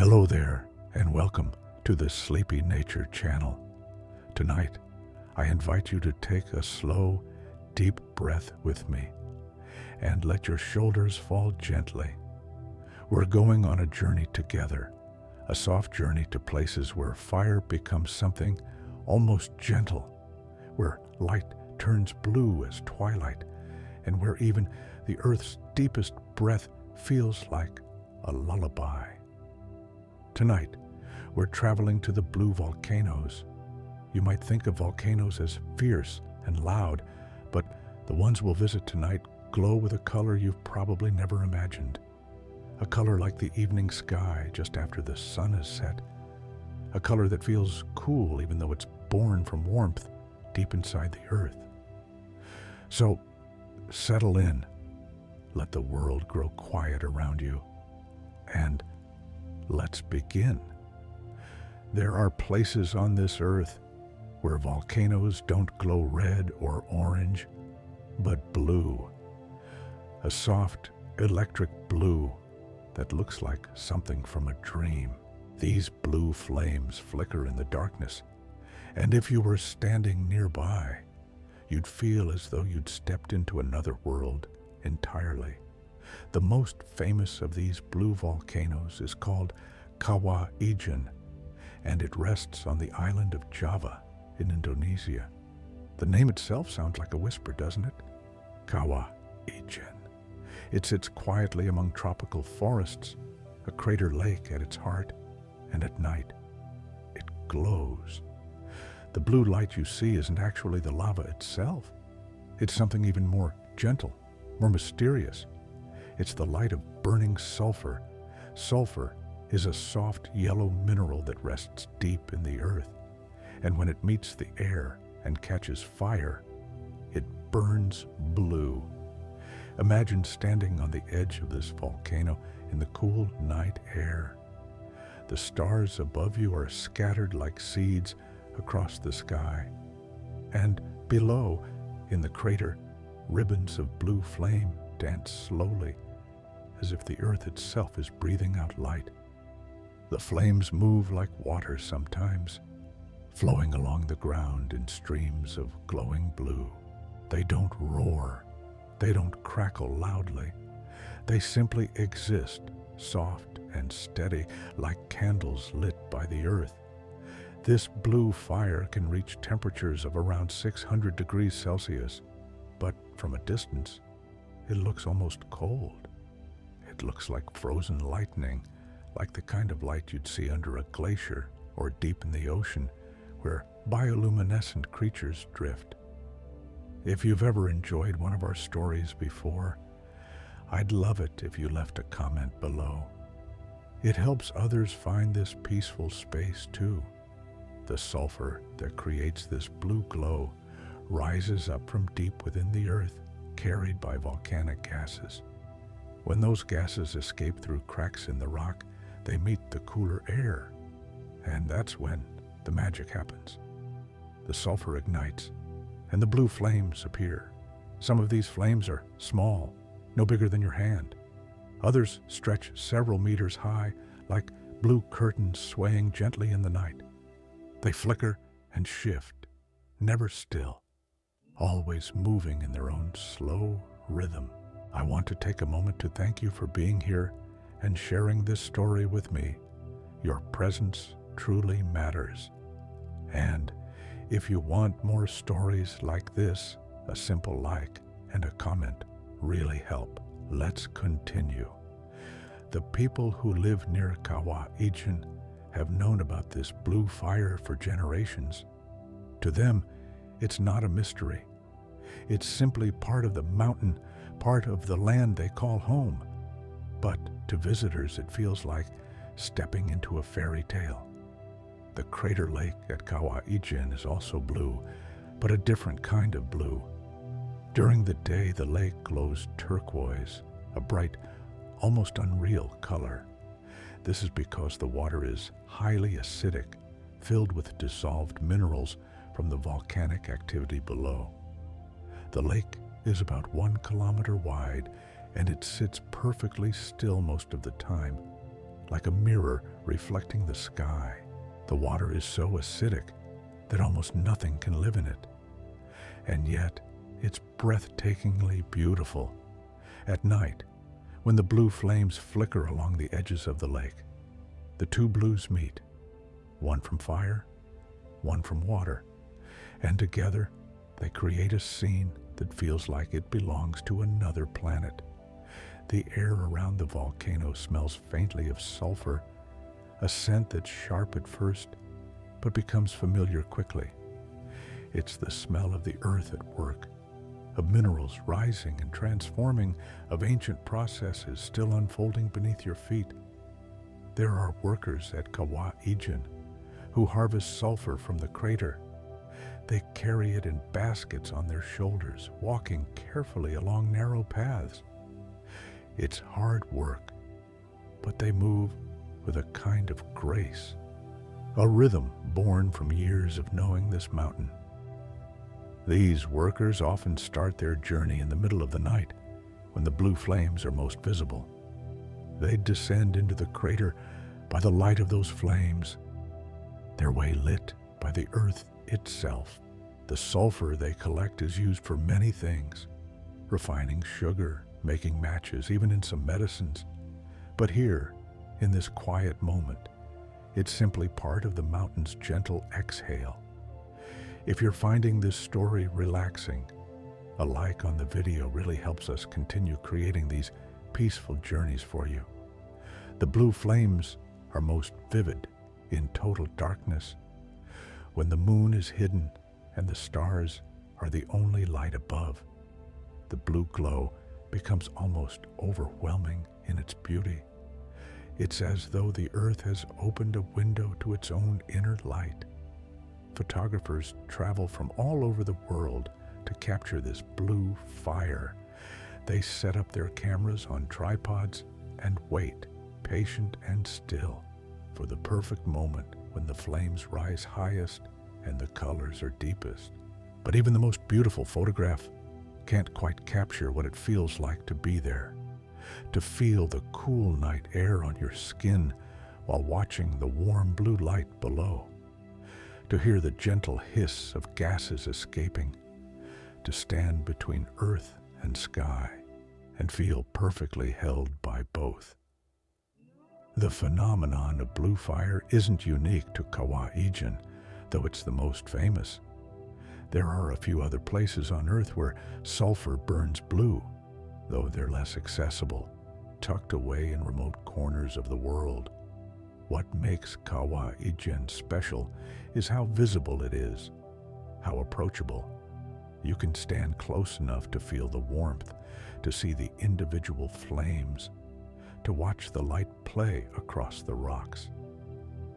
Hello there, and welcome to the Sleepy Nature channel. Tonight, I invite you to take a slow, deep breath with me and let your shoulders fall gently. We're going on a journey together, a soft journey to places where fire becomes something almost gentle, where light turns blue as twilight, and where even the earth's deepest breath feels like a lullaby. Tonight, we're traveling to the blue volcanoes. You might think of volcanoes as fierce and loud, but the ones we'll visit tonight glow with a color you've probably never imagined. A color like the evening sky just after the sun has set. A color that feels cool even though it's born from warmth deep inside the earth. So, settle in. Let the world grow quiet around you. And let's begin. There are places on this earth where volcanoes don't glow red or orange, but blue. A soft, electric blue that looks like something from a dream. These blue flames flicker in the darkness, and if you were standing nearby, you'd feel as though you'd stepped into another world entirely. The most famous of these blue volcanoes is called Kawah Ijen, and it rests on the island of Java in Indonesia. The name itself sounds like a whisper, doesn't it? Kawah Ijen. It sits quietly among tropical forests, a crater lake at its heart, and at night, it glows. The blue light you see isn't actually the lava itself. It's something even more gentle, more mysterious. It's the light of burning sulfur. Sulfur is a soft yellow mineral that rests deep in the earth, and when it meets the air and catches fire, it burns blue. Imagine standing on the edge of this volcano in the cool night air. The stars above you are scattered like seeds across the sky, and below, in the crater, ribbons of blue flame dance slowly, as if the earth itself is breathing out light. The flames move like water sometimes, flowing along the ground in streams of glowing blue. They don't roar. They don't crackle loudly. They simply exist, soft and steady, like candles lit by the earth. This blue fire can reach temperatures of around 600 degrees Celsius, but from a distance, it looks almost cold. It looks like frozen lightning, like the kind of light you'd see under a glacier or deep in the ocean, where bioluminescent creatures drift. If you've ever enjoyed one of our stories before, I'd love it if you left a comment below. It helps others find this peaceful space too. The sulfur that creates this blue glow rises up from deep within the earth, carried by volcanic gases. When those gases escape through cracks in the rock, they meet the cooler air, and that's when the magic happens. The sulfur ignites, and the blue flames appear. Some of these flames are small, no bigger than your hand. Others stretch several meters high, like blue curtains swaying gently in the night. They flicker and shift, never still, always moving in their own slow rhythm. I want to take a moment to thank you for being here and sharing this story with me. Your presence truly matters. And if you want more stories like this, a simple like and a comment really help. Let's continue. The people who live near Kawah Ijen have known about this blue fire for generations. To them, it's not a mystery. It's simply part of the mountain, part of the land they call home. But to visitors, it feels like stepping into a fairy tale. The crater lake at Kawah Ijen is also blue, but a different kind of blue. During the day, the lake glows turquoise, a bright, almost unreal color. This is because the water is highly acidic, filled with dissolved minerals from the volcanic activity below. The lake is about 1 kilometer wide, and it sits perfectly still most of the time, like a mirror reflecting the sky. The water is so acidic that almost nothing can live in it. And yet, it's breathtakingly beautiful. At night, when the blue flames flicker along the edges of the lake, the two blues meet, one from fire, one from water, and together they create a scene that feels like it belongs to another planet. The air around the volcano smells faintly of sulfur, a scent that's sharp at first, but becomes familiar quickly. It's the smell of the earth at work, of minerals rising and transforming, of ancient processes still unfolding beneath your feet. There are workers at Kawa Ijin who harvest sulfur from the crater. They carry it in baskets on their shoulders, walking carefully along narrow paths. It's hard work, but they move with a kind of grace, a rhythm born from years of knowing this mountain. These workers often start their journey in the middle of the night, when the blue flames are most visible. They descend into the crater by the light of those flames, their way lit by the earth itself. The sulfur they collect is used for many things, refining sugar, making matches, even in some medicines. But here, in this quiet moment, it's simply part of the mountain's gentle exhale. If you're finding this story relaxing, a like on the video really helps us continue creating these peaceful journeys for you. The blue flames are most vivid in total darkness, when the moon is hidden and the stars are the only light above. The blue glow becomes almost overwhelming in its beauty. It's as though the earth has opened a window to its own inner light. Photographers travel from all over the world to capture this blue fire. They set up their cameras on tripods and wait, patient and still, for the perfect moment when the flames rise highest and the colors are deepest. But even the most beautiful photograph can't quite capture what it feels like to be there, to feel the cool night air on your skin while watching the warm blue light below, to hear the gentle hiss of gases escaping, to stand between earth and sky and feel perfectly held by both. The phenomenon of blue fire isn't unique to Kawa Ijin, though it's the most famous. There are a few other places on Earth where sulfur burns blue, though they're less accessible, tucked away in remote corners of the world. What makes Kawa Ijin special is how visible it is, how approachable. You can stand close enough to feel the warmth, to see the individual flames, to watch the light play across the rocks.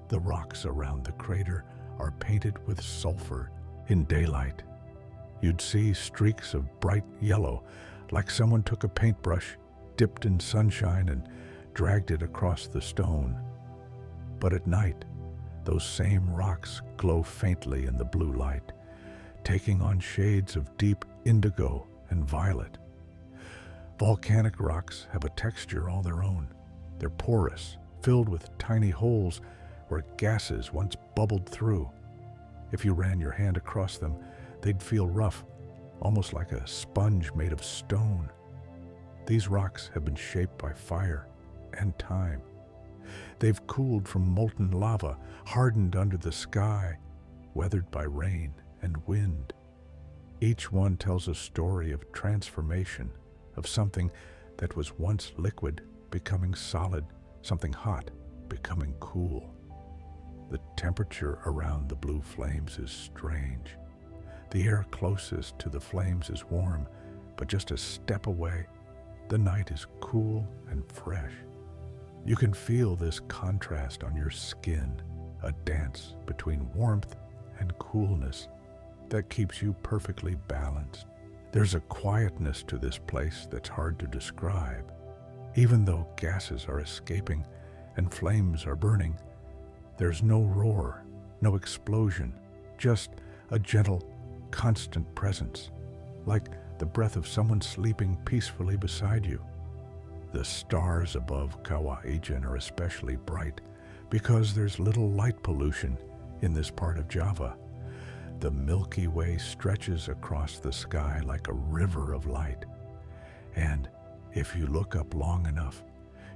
The rocks around the crater are painted with sulfur. In daylight, you'd see streaks of bright yellow, like someone took a paintbrush, dipped in sunshine, and dragged it across the stone. But at night, those same rocks glow faintly in the blue light, taking on shades of deep indigo and violet. Volcanic rocks have a texture all their own. They're porous, filled with tiny holes where gases once bubbled through. If you ran your hand across them, they'd feel rough, almost like a sponge made of stone. These rocks have been shaped by fire and time. They've cooled from molten lava, hardened under the sky, weathered by rain and wind. Each one tells a story of transformation, of something that was once liquid becoming solid, something hot becoming cool. The temperature around the blue flames is strange. The air closest to the flames is warm, but just a step away, the night is cool and fresh. You can feel this contrast on your skin, a dance between warmth and coolness that keeps you perfectly balanced. There's a quietness to this place that's hard to describe. Even though gases are escaping and flames are burning, there's no roar, no explosion, just a gentle, constant presence, like the breath of someone sleeping peacefully beside you. The stars above Kawaijan are especially bright because there's little light pollution in this part of Java. The Milky Way stretches across the sky like a river of light. And if you look up long enough,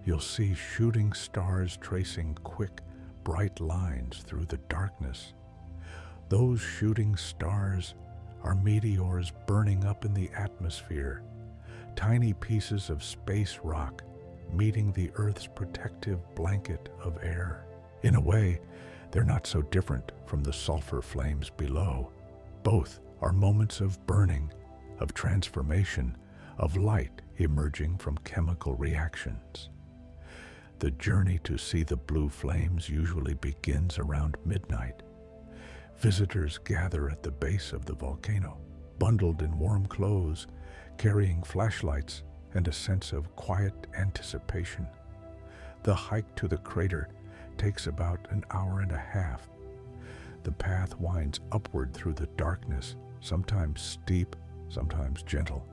you'll see shooting stars tracing quick, bright lines through the darkness. Those shooting stars are meteors burning up in the atmosphere, tiny pieces of space rock meeting the Earth's protective blanket of air. In a way, they're not so different from the sulfur flames below. Both are moments of burning, of transformation, of light emerging from chemical reactions. The journey to see the blue flames usually begins around midnight. Visitors gather at the base of the volcano, bundled in warm clothes, carrying flashlights and a sense of quiet anticipation. The hike to the crater takes about an hour and a half. The path winds upward through the darkness, sometimes steep, sometimes gentle.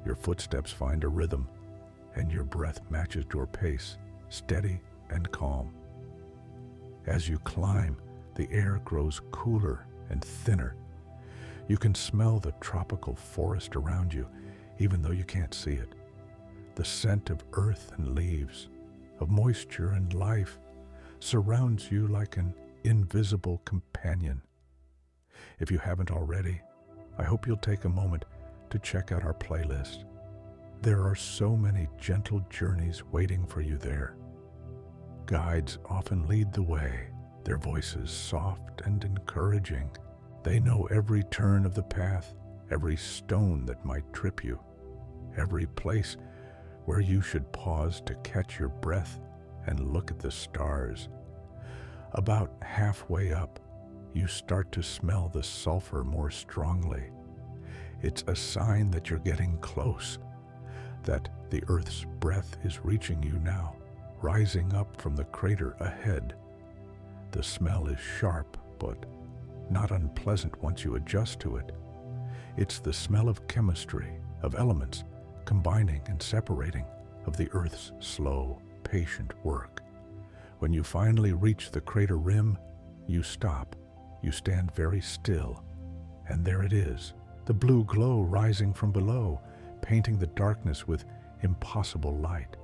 Your footsteps find a rhythm, and your breath matches your pace, steady and calm. As you climb, the air grows cooler and thinner. You can smell the tropical forest around you, even though you can't see it. The scent of earth and leaves, of moisture and life, surrounds you like an invisible companion. If you haven't already, I hope you'll take a moment to check out our playlist. There are so many gentle journeys waiting for you there. Guides often lead the way, their voices soft and encouraging. They know every turn of the path, every stone that might trip you, every place where you should pause to catch your breath and look at the stars. About halfway up, you start to smell the sulfur more strongly. It's a sign that you're getting close, that the Earth's breath is reaching you now, rising up from the crater ahead. The smell is sharp, but not unpleasant once you adjust to it. It's the smell of chemistry, of elements combining and separating, of the Earth's slow, patient work. When you finally reach the crater rim, you stop. You stand very still, and there it is, the blue glow rising from below, painting the darkness with impossible light.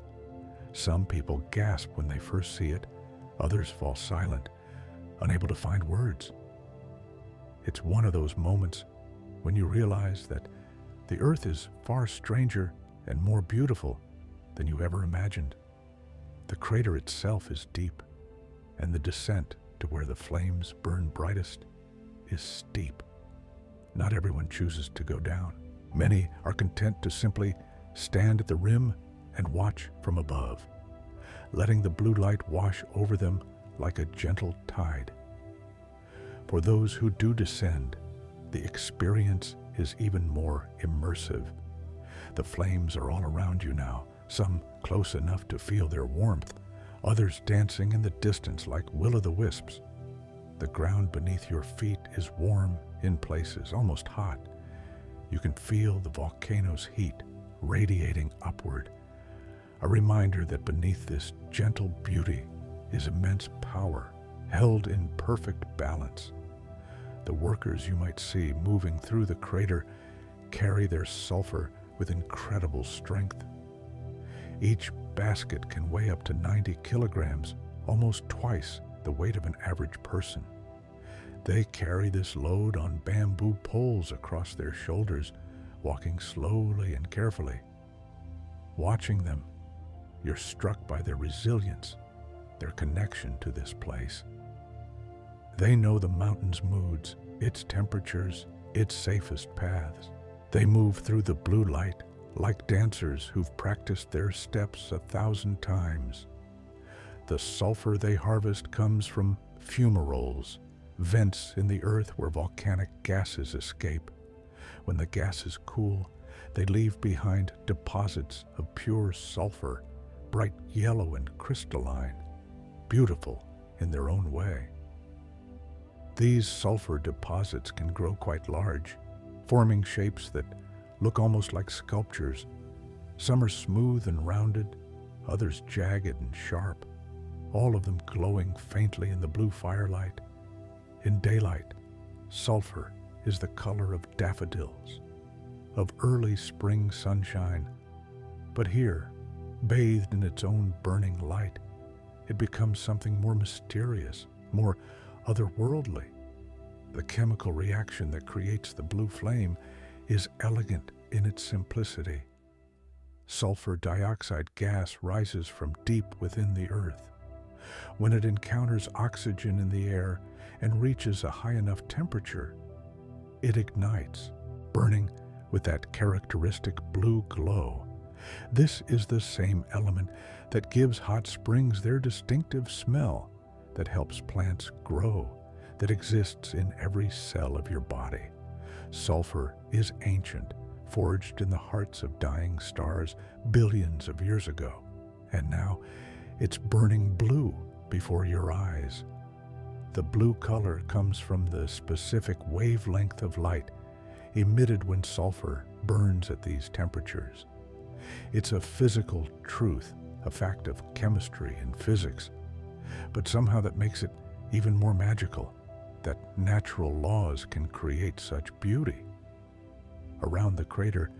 Some people gasp when they first see it, others fall silent, unable to find words. It's one of those moments when you realize that the Earth is far stranger and more beautiful than you ever imagined. The crater itself is deep, and the descent to where the flames burn brightest is steep. Not everyone chooses to go down. Many are content to simply stand at the rim and watch from above, letting the blue light wash over them like a gentle tide. For those who do descend, the experience is even more immersive. The flames are all around you now, some close enough to feel their warmth, others dancing in the distance like will-o'-the-wisps. The ground beneath your feet is warm in places, almost hot. You can feel the volcano's heat radiating upward, a reminder that beneath this gentle beauty is immense power, held in perfect balance. The workers you might see moving through the crater carry their sulfur with incredible strength. Each basket can weigh up to 90 kilograms, almost twice the weight of an average person. They carry this load on bamboo poles across their shoulders, walking slowly and carefully. Watching them, you're struck by their resilience, their connection to this place. They know the mountain's moods, its temperatures, its safest paths. They move through the blue light like dancers who've practiced their steps 1,000 times. The sulfur they harvest comes from fumaroles, vents in the earth where volcanic gases escape. When the gases cool, they leave behind deposits of pure sulfur, bright yellow and crystalline, beautiful in their own way. These sulfur deposits can grow quite large, forming shapes that look almost like sculptures. Some are smooth and rounded, others jagged and sharp, all of them glowing faintly in the blue firelight. In daylight, sulfur is the color of daffodils, of early spring sunshine. But here, bathed in its own burning light, it becomes something more mysterious, more otherworldly. The chemical reaction that creates the blue flame is elegant in its simplicity. Sulfur dioxide gas rises from deep within the earth. When it encounters oxygen in the air and reaches a high enough temperature, it ignites, burning with that characteristic blue glow. This is the same element that gives hot springs their distinctive smell, that helps plants grow, that exists in every cell of your body. Sulfur is ancient, forged in the hearts of dying stars billions of years ago, and now it's burning blue before your eyes. The blue color comes from the specific wavelength of light emitted when sulfur burns at these temperatures. It's a physical truth, a fact of chemistry and physics, but somehow that makes it even more magical, that natural laws can create such beauty. Around the crater,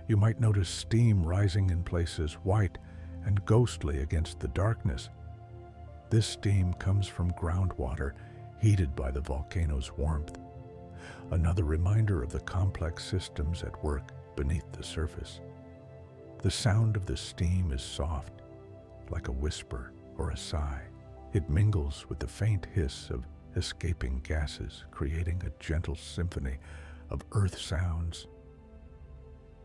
you might notice steam rising in places, white and ghostly against the darkness. This steam comes from groundwater heated by the volcano's warmth, another reminder of the complex systems at work beneath the surface. The sound of the steam is soft, like a whisper or a sigh. It mingles with the faint hiss of escaping gases, creating a gentle symphony of earth sounds.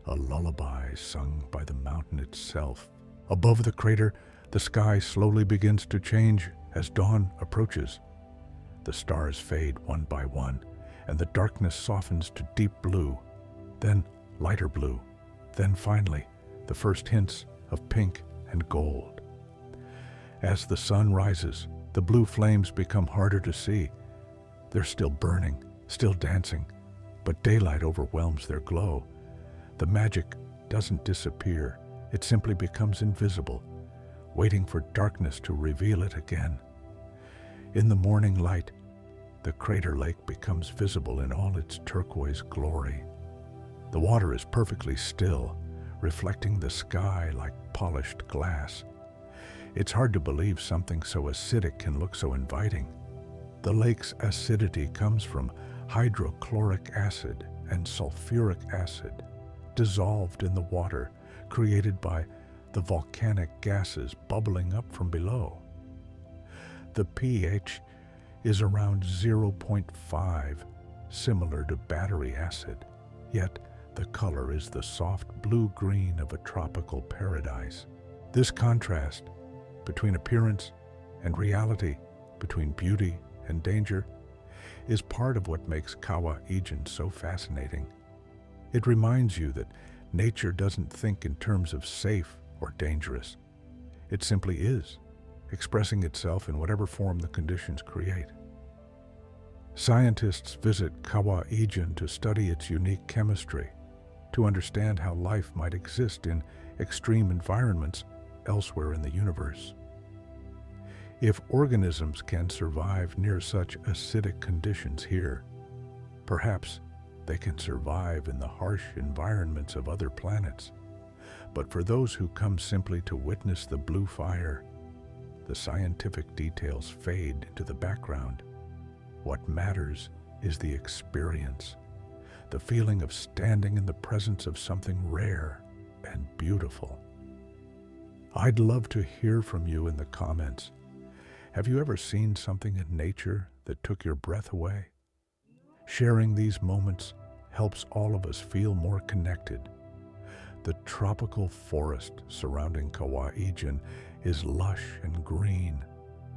A lullaby sung by the mountain itself. Above the crater, the sky slowly begins to change as dawn approaches. The stars fade one by one, and the darkness softens to deep blue, then lighter blue, then finally the first hints of pink and gold. As the sun rises, the blue flames become harder to see. They're still burning, still dancing, but daylight overwhelms their glow. The magic doesn't disappear, it simply becomes invisible, waiting for darkness to reveal it again. In the morning light, the crater lake becomes visible in all its turquoise glory. The water is perfectly still, reflecting the sky like polished glass. It's hard to believe something so acidic can look so inviting. The lake's acidity comes from hydrochloric acid and sulfuric acid, dissolved in the water, created by the volcanic gases bubbling up from below. The pH is around 0.5, similar to battery acid, yet the color is the soft blue-green of a tropical paradise. This contrast between appearance and reality, between beauty and danger, is part of what makes Kawa Ijen so fascinating. It reminds you that nature doesn't think in terms of safe or dangerous. It simply is, expressing itself in whatever form the conditions create. Scientists visit Kawa Ijen to study its unique chemistry, to understand how life might exist in extreme environments elsewhere in the universe. If organisms can survive near such acidic conditions here, perhaps they can survive in the harsh environments of other planets. But for those who come simply to witness the blue fire, the scientific details fade into the background. What matters is the experience, the feeling of standing in the presence of something rare and beautiful. I'd love to hear from you in the comments. Have you ever seen something in nature that took your breath away? Sharing these moments helps all of us feel more connected. The tropical forest surrounding Kawa Ijen is lush and green,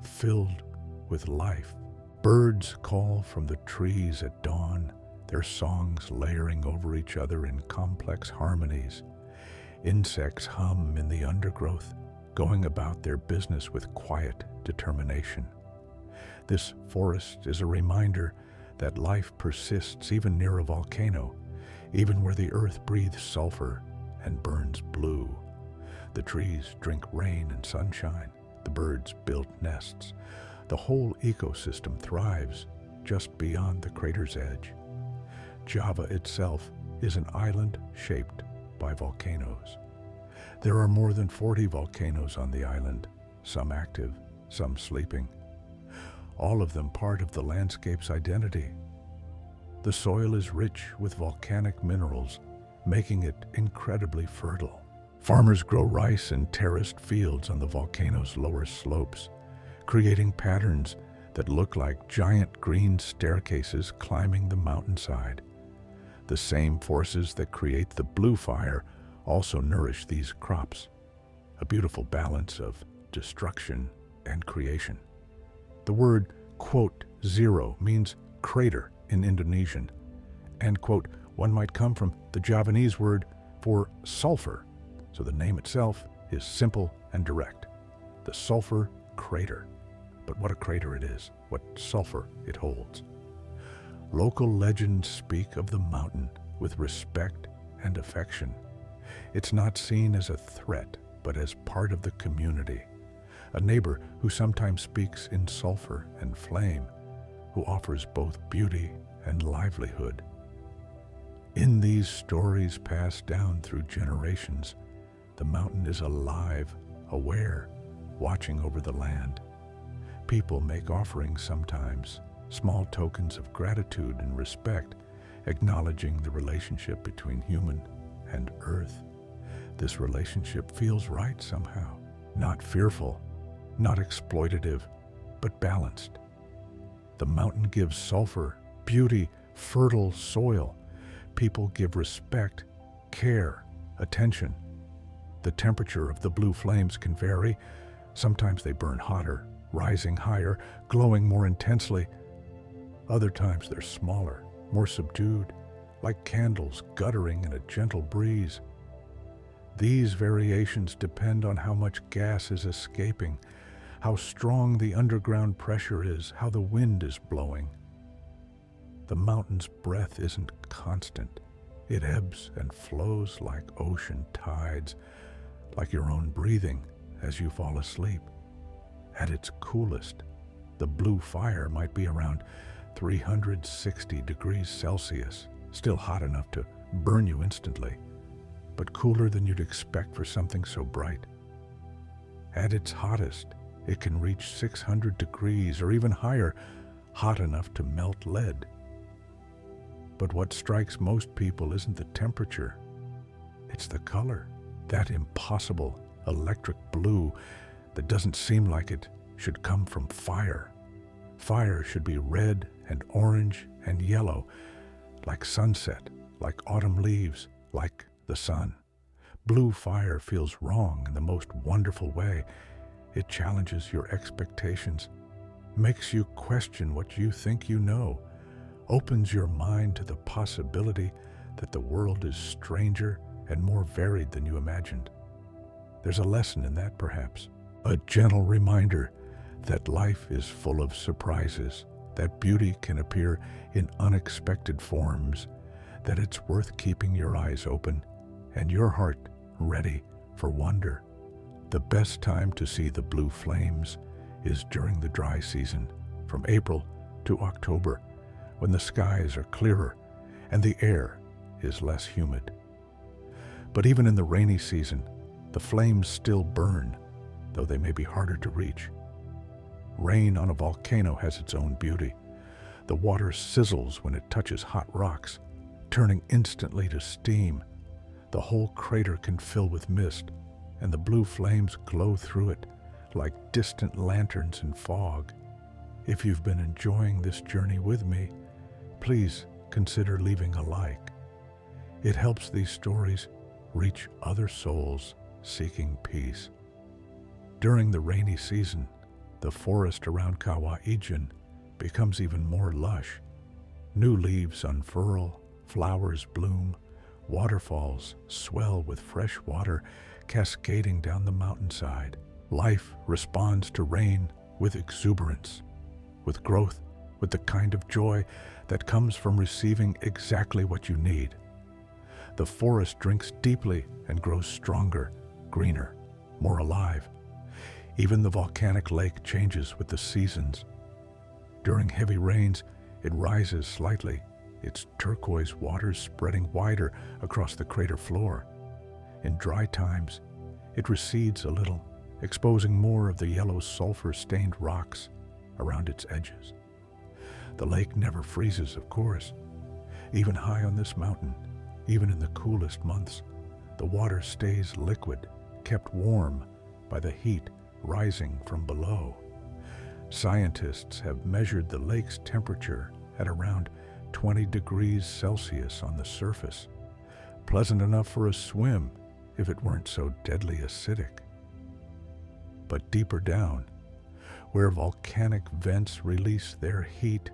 filled with life. Birds call from the trees at dawn, their songs layering over each other in complex harmonies. Insects hum in the undergrowth, going about their business with quiet determination. This forest is a reminder that life persists even near a volcano, even where the earth breathes sulfur and burns blue. The trees drink rain and sunshine. The birds build nests. The whole ecosystem thrives just beyond the crater's edge. Java itself is an island shaped by volcanoes. There are more than 40 volcanoes on the island, some active, some sleeping. All of them part of the landscape's identity. The soil is rich with volcanic minerals, making it incredibly fertile. Farmers grow rice in terraced fields on the volcano's lower slopes, creating patterns that look like giant green staircases climbing the mountainside. The same forces that create the blue fire also nourish these crops, a beautiful balance of destruction and creation. The word, quote, zero means crater in Indonesian, and, quote, one might come from the Javanese word for sulfur, so the name itself is simple and direct. The sulfur crater. But what a crater it is, what sulfur it holds. Local legends speak of the mountain with respect and affection. It's not seen as a threat, but as part of the community. A neighbor who sometimes speaks in sulfur and flame, who offers both beauty and livelihood. In these stories passed down through generations, the mountain is alive, aware, watching over the land. People make offerings sometimes, small tokens of gratitude and respect, acknowledging the relationship between human and earth. This relationship feels right somehow, not fearful, not exploitative, but balanced. The mountain gives sulfur, beauty, fertile soil. People give respect, care, attention. The temperature of the blue flames can vary. Sometimes they burn hotter, rising higher, glowing more intensely. Other times they're smaller, more subdued, like candles guttering in a gentle breeze. These variations depend on how much gas is escaping, how strong the underground pressure is, how the wind is blowing. The mountain's breath isn't constant. It ebbs and flows like ocean tides, like your own breathing as you fall asleep. At its coolest, the blue fire might be around 360 degrees Celsius, still hot enough to burn you instantly, but cooler than you'd expect for something so bright. At its hottest, it can reach 600 degrees or even higher, hot enough to melt lead. But what strikes most people isn't the temperature, it's the color, that impossible electric blue that doesn't seem like it should come from fire. Fire should be red and orange and yellow, like sunset, like autumn leaves, like the sun. Blue fire feels wrong in the most wonderful way. It challenges your expectations, makes you question what you think you know, opens your mind to the possibility that the world is stranger and more varied than you imagined. There's a lesson in that, perhaps, a gentle reminder that life is full of surprises, that beauty can appear in unexpected forms, that it's worth keeping your eyes open and your heart ready for wonder. The best time to see the blue flames is during the dry season, from April to October, when the skies are clearer and the air is less humid. But even in the rainy season, the flames still burn, though they may be harder to reach. Rain on a volcano has its own beauty. The water sizzles when it touches hot rocks, turning instantly to steam. The whole crater can fill with mist, and the blue flames glow through it like distant lanterns in fog. If you've been enjoying this journey with me, please consider leaving a like. It helps these stories reach other souls seeking peace. During the rainy season, the forest around Kawah Ijen becomes even more lush. New leaves unfurl, flowers bloom, waterfalls swell with fresh water cascading down the mountainside. Life responds to rain with exuberance, with growth, with the kind of joy that comes from receiving exactly what you need. The forest drinks deeply and grows stronger, greener. more alive. Even the volcanic lake changes with the seasons. During heavy rains, it rises slightly, its turquoise waters spreading wider across the crater floor. In dry times, it recedes a little, exposing more of the yellow sulfur-stained rocks around its edges. The lake never freezes, of course. Even high on this mountain, even in the coolest months, the water stays liquid, kept warm by the heat rising from below. Scientists have measured the lake's temperature at around 20 degrees Celsius on the surface, pleasant enough for a swim if it weren't so deadly acidic. But deeper down, where volcanic vents release their heat,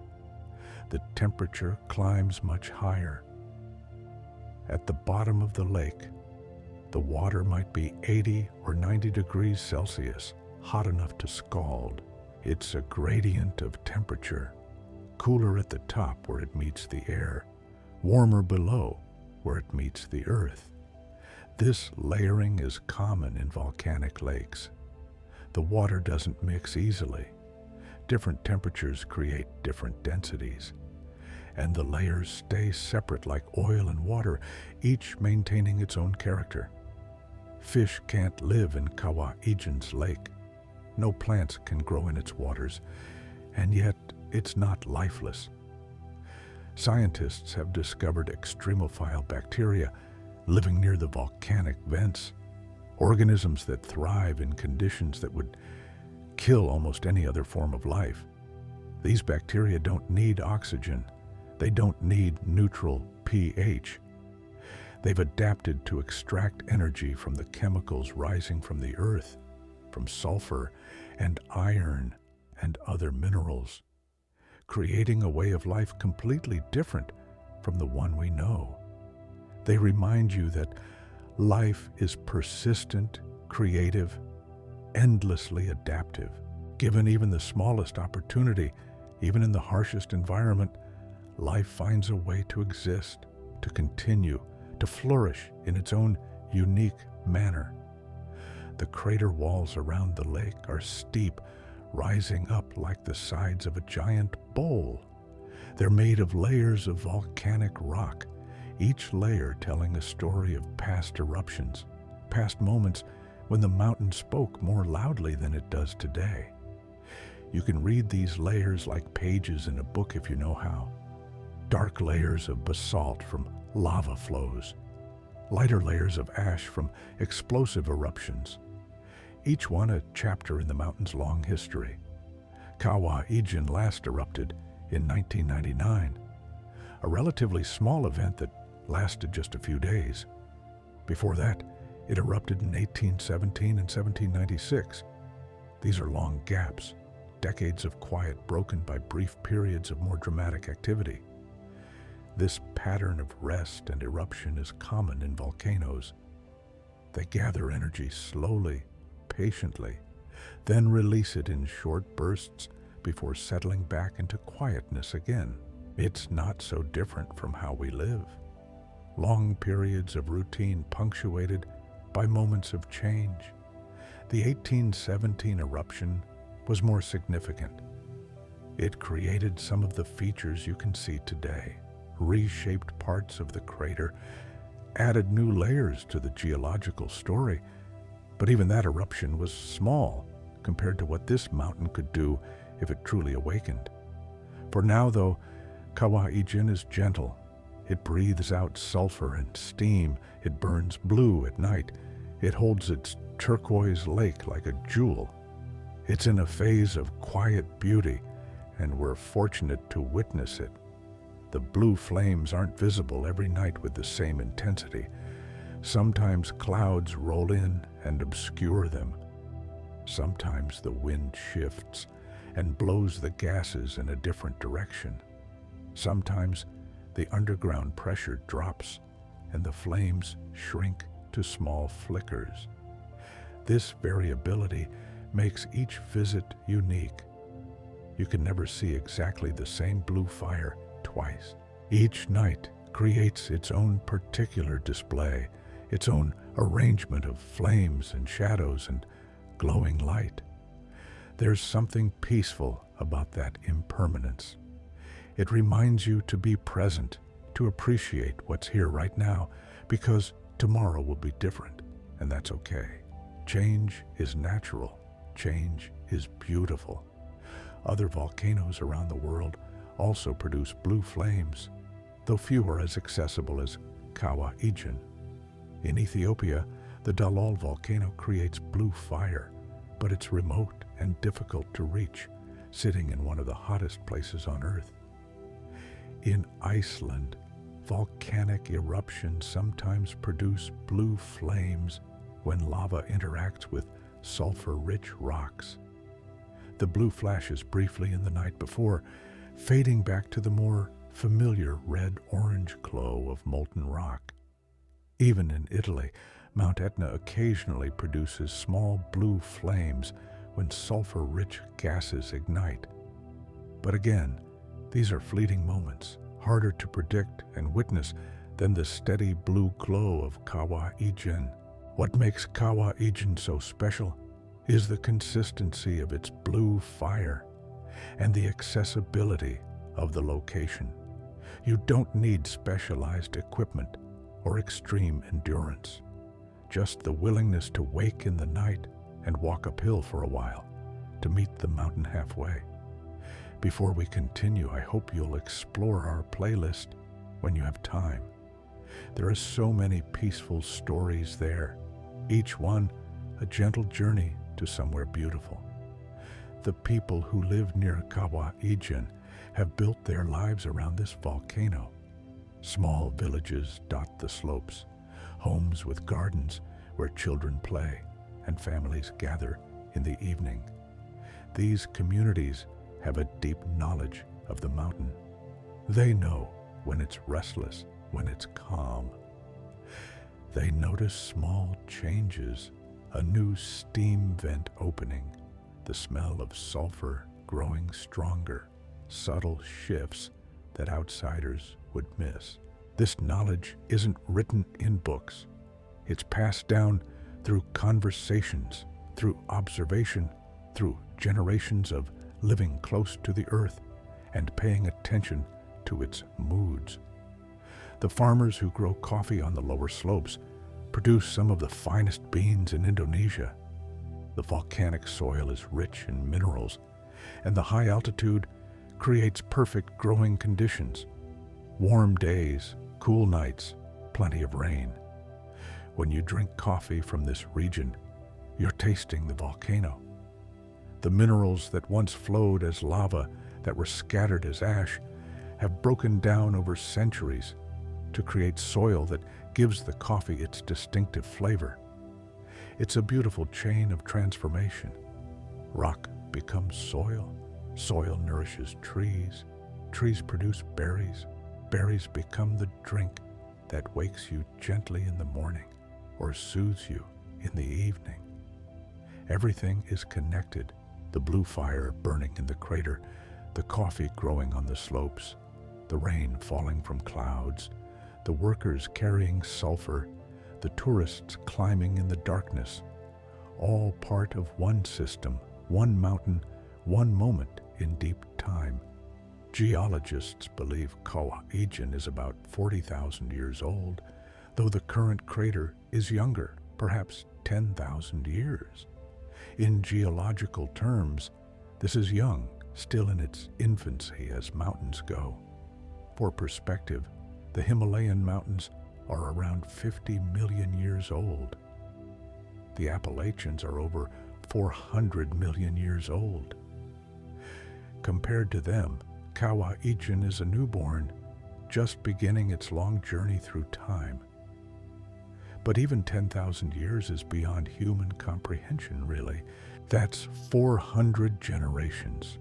the temperature climbs much higher. At the bottom of the lake, the water might be 80 or 90 degrees Celsius, hot enough to scald. It's a gradient of temperature, cooler at the top where it meets the air, warmer below where it meets the earth. This layering is common in volcanic lakes. The water doesn't mix easily. Different temperatures create different densities, and the layers stay separate like oil and water, each maintaining its own character. Fish can't live in Kawa Ijen's lake. No plants can grow in its waters, and yet it's not lifeless. Scientists have discovered extremophile bacteria living near the volcanic vents, organisms that thrive in conditions that would kill almost any other form of life. These bacteria don't need oxygen. They don't need neutral pH. They've adapted to extract energy from the chemicals rising from the earth, from sulfur and iron and other minerals, creating a way of life completely different from the one we know. They remind you that life is persistent, creative, endlessly adaptive. Given even the smallest opportunity, even in the harshest environment, life finds a way to exist, to continue, to flourish in its own unique manner. The crater walls around the lake are steep, rising up like the sides of a giant bowl. They're made of layers of volcanic rock, each layer telling a story of past eruptions, past moments when the mountain spoke more loudly than it does today. You can read these layers like pages in a book if you know how. Dark layers of basalt from lava flows, lighter layers of ash from explosive eruptions, each one a chapter in the mountain's long history. Kawa Ijen last erupted in 1999, a relatively small event that lasted just a few days. Before that, it erupted in 1817 and 1796. These are long gaps, decades of quiet broken by brief periods of more dramatic activity. This pattern of rest and eruption is common in volcanoes. They gather energy slowly, patiently, then release it in short bursts before settling back into quietness again. It's not so different from how we live. Long periods of routine punctuated by moments of change. The 1817 eruption was more significant. It created some of the features you can see today, reshaped parts of the crater, added new layers to the geological story. But even that eruption was small compared to what this mountain could do if it truly awakened. For now, though, Kawa Ijen is gentle. It breathes out sulfur and steam. It burns blue at night. It holds its turquoise lake like a jewel. It's in a phase of quiet beauty, and we're fortunate to witness it. The blue flames aren't visible every night with the same intensity. Sometimes clouds roll in and obscure them. Sometimes the wind shifts and blows the gases in a different direction. Sometimes the underground pressure drops and the flames shrink to small flickers. This variability makes each visit unique. You can never see exactly the same blue fire twice. Each night creates its own particular display, its own arrangement of flames and shadows and glowing light. There's something peaceful about that impermanence. It reminds you to be present, to appreciate what's here right now, because tomorrow will be different, and that's okay. Change is natural. Change is beautiful. Other volcanoes around the world also produce blue flames, though few are as accessible as Kawa Ijen. In Ethiopia, the Dalal volcano creates blue fire, but it's remote and difficult to reach, sitting in one of the hottest places on Earth. In Iceland, volcanic eruptions sometimes produce blue flames when lava interacts with sulfur-rich rocks. The blue flashes briefly in the night before, fading back to the more familiar red-orange glow of molten rock. Even in Italy, Mount Etna occasionally produces small blue flames when sulfur-rich gases ignite. But again, these are fleeting moments, harder to predict and witness than the steady blue glow of Kawa Ijen. What makes Kawa Ijen so special is the consistency of its blue fire and the accessibility of the location. You don't need specialized equipment or extreme endurance, just the willingness to wake in the night and walk uphill for a while to meet the mountain halfway. Before we continue, I hope you'll explore our playlist when you have time. There are so many peaceful stories there, each one a gentle journey to somewhere beautiful. The people who live near Kawa Ijen have built their lives around this volcano. Small villages dot the slopes, homes with gardens where children play and families gather in the evening. These communities have a deep knowledge of the mountain. They know when it's restless, when it's calm. They notice small changes, a new steam vent opening, the smell of sulfur growing stronger, subtle shifts that outsiders would miss. This knowledge isn't written in books. It's passed down through conversations, through observation, through generations of living close to the earth and paying attention to its moods. The farmers who grow coffee on the lower slopes produce some of the finest beans in Indonesia. The volcanic soil is rich in minerals, and the high altitude creates perfect growing conditions. Warm days, cool nights, plenty of rain. When you drink coffee from this region, you're tasting the volcano. The minerals that once flowed as lava, that were scattered as ash, have broken down over centuries to create soil that gives the coffee its distinctive flavor. It's a beautiful chain of transformation. Rock becomes soil, soil nourishes trees, trees produce berries, berries become the drink that wakes you gently in the morning or soothes you in the evening. Everything is connected, the blue fire burning in the crater, the coffee growing on the slopes, the rain falling from clouds, the workers carrying sulfur, the tourists climbing in the darkness, all part of one system, one mountain, one moment in deep time. Geologists believe Kawa Ijen is about 40,000 years old, though the current crater is younger, perhaps 10,000 years. In geological terms, this is young, still in its infancy as mountains go. For perspective, the Himalayan mountains are around 50 million years old. The Appalachians are over 400 million years old. Compared to them, Kawa Ijen is a newborn, just beginning its long journey through time. But even 10,000 years is beyond human comprehension, really. That's 400 generations,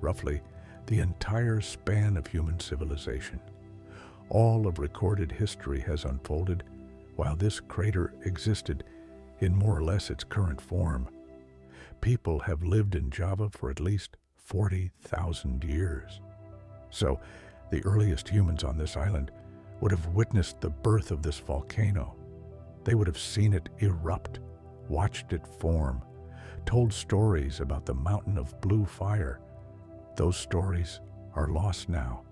roughly the entire span of human civilization. All of recorded history has unfolded while this crater existed in more or less its current form. People have lived in Java for at least 40,000 years. So, the earliest humans on this island would have witnessed the birth of this volcano. They would have seen it erupt, watched it form, told stories about the mountain of blue fire. Those stories are lost now,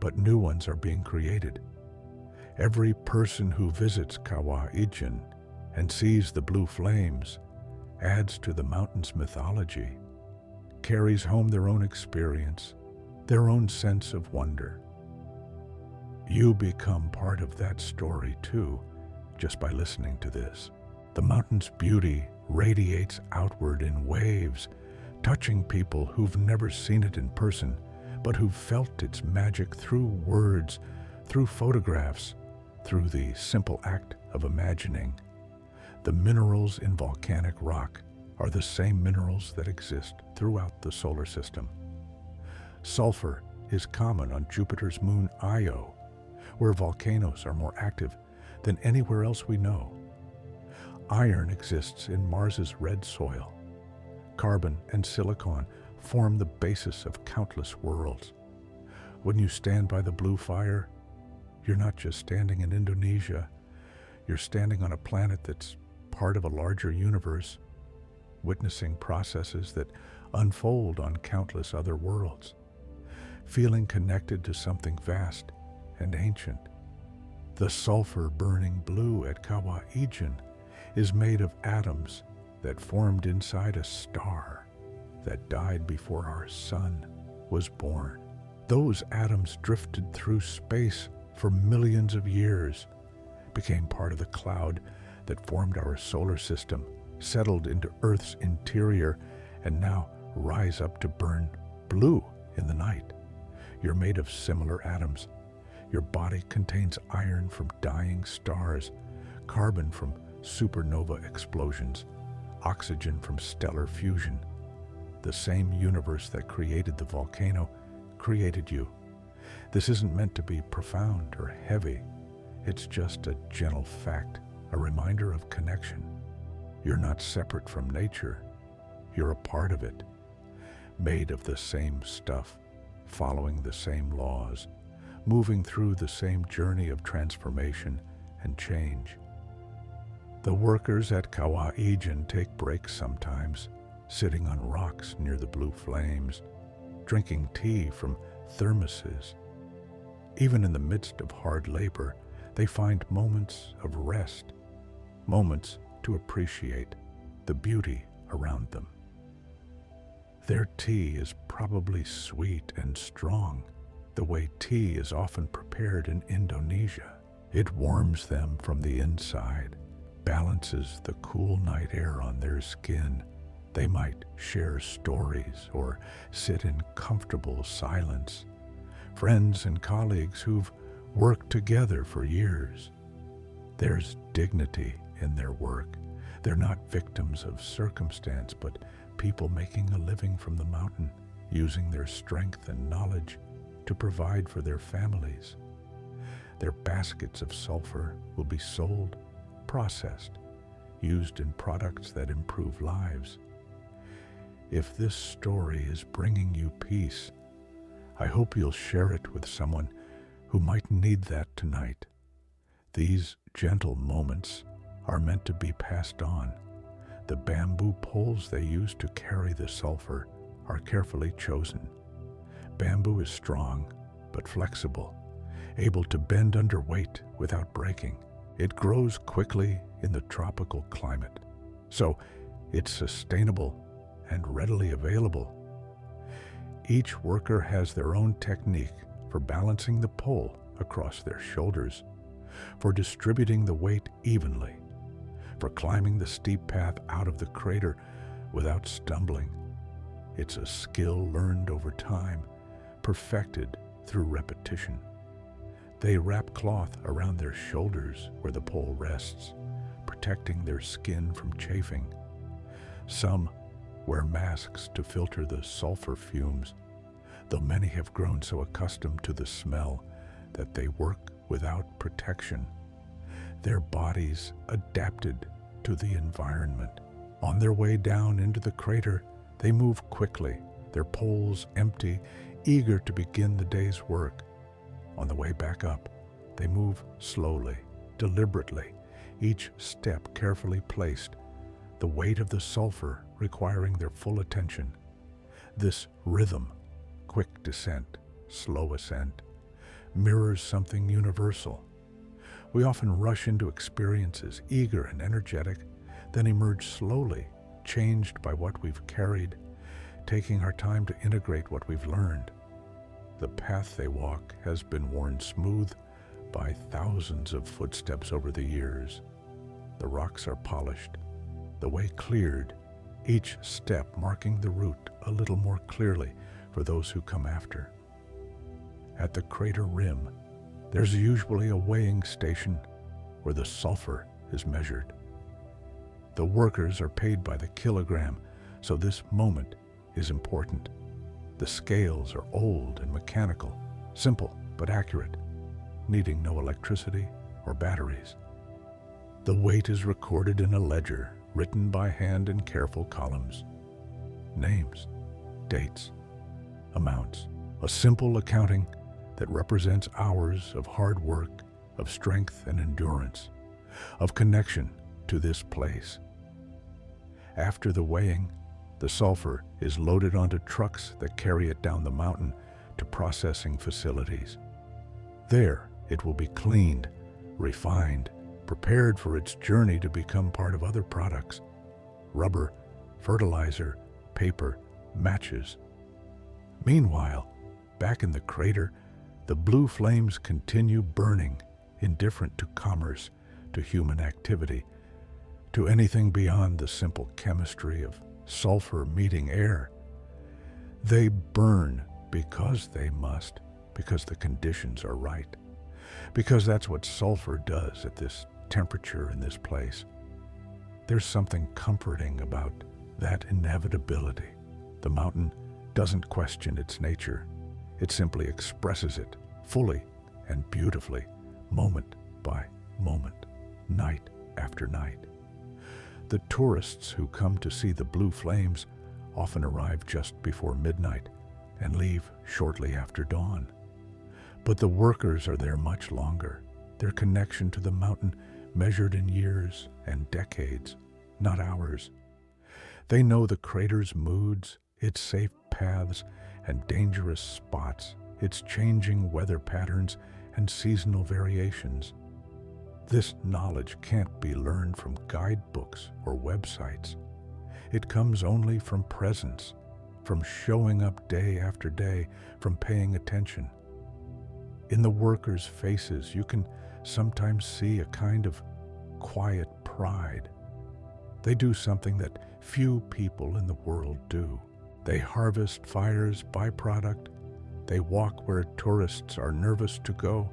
but new ones are being created. Every person who visits Kawa-Ijen and sees the blue flames adds to the mountain's mythology, carries home their own experience, their own sense of wonder. You become part of that story too, just by listening to this. The mountain's beauty radiates outward in waves, touching people who've never seen it in person, but who've felt its magic through words, through photographs, through the simple act of imagining. The minerals in volcanic rock are the same minerals that exist throughout the solar system. Sulfur is common on Jupiter's moon Io, where volcanoes are more active than anywhere else we know. Iron exists in Mars's red soil. Carbon and silicon form the basis of countless worlds. When you stand by the blue fire, you're not just standing in Indonesia, you're standing on a planet that's part of a larger universe, witnessing processes that unfold on countless other worlds, feeling connected to something vast and ancient. The sulfur burning blue at Kawa-Ijen is made of atoms that formed inside a star that died before our sun was born. Those atoms drifted through space for millions of years, became part of the cloud that formed our solar system, settled into Earth's interior, and now rise up to burn blue in the night. You're made of similar atoms. Your body contains iron from dying stars, carbon from supernova explosions, oxygen from stellar fusion. The same universe that created the volcano created you. This isn't meant to be profound or heavy. It's just a gentle fact, a reminder of connection. You're not separate from nature. You're a part of it, made of the same stuff, following the same laws, moving through the same journey of transformation and change. The workers at Kawa-Ijen take breaks sometimes, sitting on rocks near the blue flames, drinking tea from thermoses. Even in the midst of hard labor, they find moments of rest, moments to appreciate the beauty around them. Their tea is probably sweet and strong, the way tea is often prepared in Indonesia. It warms them from the inside, balances the cool night air on their skin. They might share stories or sit in comfortable silence. Friends and colleagues who've worked together for years. There's dignity in their work. They're not victims of circumstance, but people making a living from the mountain, using their strength and knowledge to provide for their families. Their baskets of sulfur will be sold, processed, used in products that improve lives. If this story is bringing you peace, I hope you'll share it with someone who might need that tonight. These gentle moments are meant to be passed on. The bamboo poles they use to carry the sulfur are carefully chosen. Bamboo is strong but flexible, able to bend under weight without breaking. It grows quickly in the tropical climate, so it's sustainable and readily available. Each worker has their own technique for balancing the pole across their shoulders, for distributing the weight evenly, for climbing the steep path out of the crater without stumbling. It's a skill learned over time, perfected through repetition. They wrap cloth around their shoulders where the pole rests, protecting their skin from chafing. Some wear masks to filter the sulfur fumes, though many have grown so accustomed to the smell that they work without protection. Their bodies adapted to the environment. On their way down into the crater, they move quickly, their poles empty, eager to begin the day's work. On the way back up, they move slowly, deliberately, each step carefully placed, the weight of the sulfur requiring their full attention. This rhythm, quick descent, slow ascent, mirrors something universal. We often rush into experiences, eager and energetic, then emerge slowly, changed by what we've carried, taking our time to integrate what we've learned. The path they walk has been worn smooth by thousands of footsteps over the years. The rocks are polished, the way cleared, each step marking the route a little more clearly for those who come after. At the crater rim, there's usually a weighing station where the sulfur is measured. The workers are paid by the kilogram, so this moment is important. The scales are old and mechanical, simple but accurate, needing no electricity or batteries. The weight is recorded in a ledger, written by hand in careful columns. Names, dates, amounts, a simple accounting that represents hours of hard work, of strength and endurance, of connection to this place. After the weighing, the sulfur is loaded onto trucks that carry it down the mountain to processing facilities. There, it will be cleaned, refined, prepared for its journey to become part of other products: rubber, fertilizer, paper, matches. Meanwhile, back in the crater, the blue flames continue burning, indifferent to commerce, to human activity, to anything beyond the simple chemistry of sulfur meeting air. They burn because they must, because the conditions are right, because that's what sulfur does at this temperature in this place. There's something comforting about that inevitability. The mountain doesn't question its nature. It simply expresses it fully and beautifully, moment by moment, night after night. The tourists who come to see the blue flames often arrive just before midnight and leave shortly after dawn. But the workers are there much longer, their connection to the mountain measured in years and decades, not hours. They know the crater's moods, its safe paths and dangerous spots, its changing weather patterns and seasonal variations. This knowledge can't be learned from guidebooks or websites. It comes only from presence, from showing up day after day, from paying attention. In the workers' faces, you can sometimes see a kind of quiet pride. They do something that few people in the world do. They harvest fire's byproduct. They walk where tourists are nervous to go.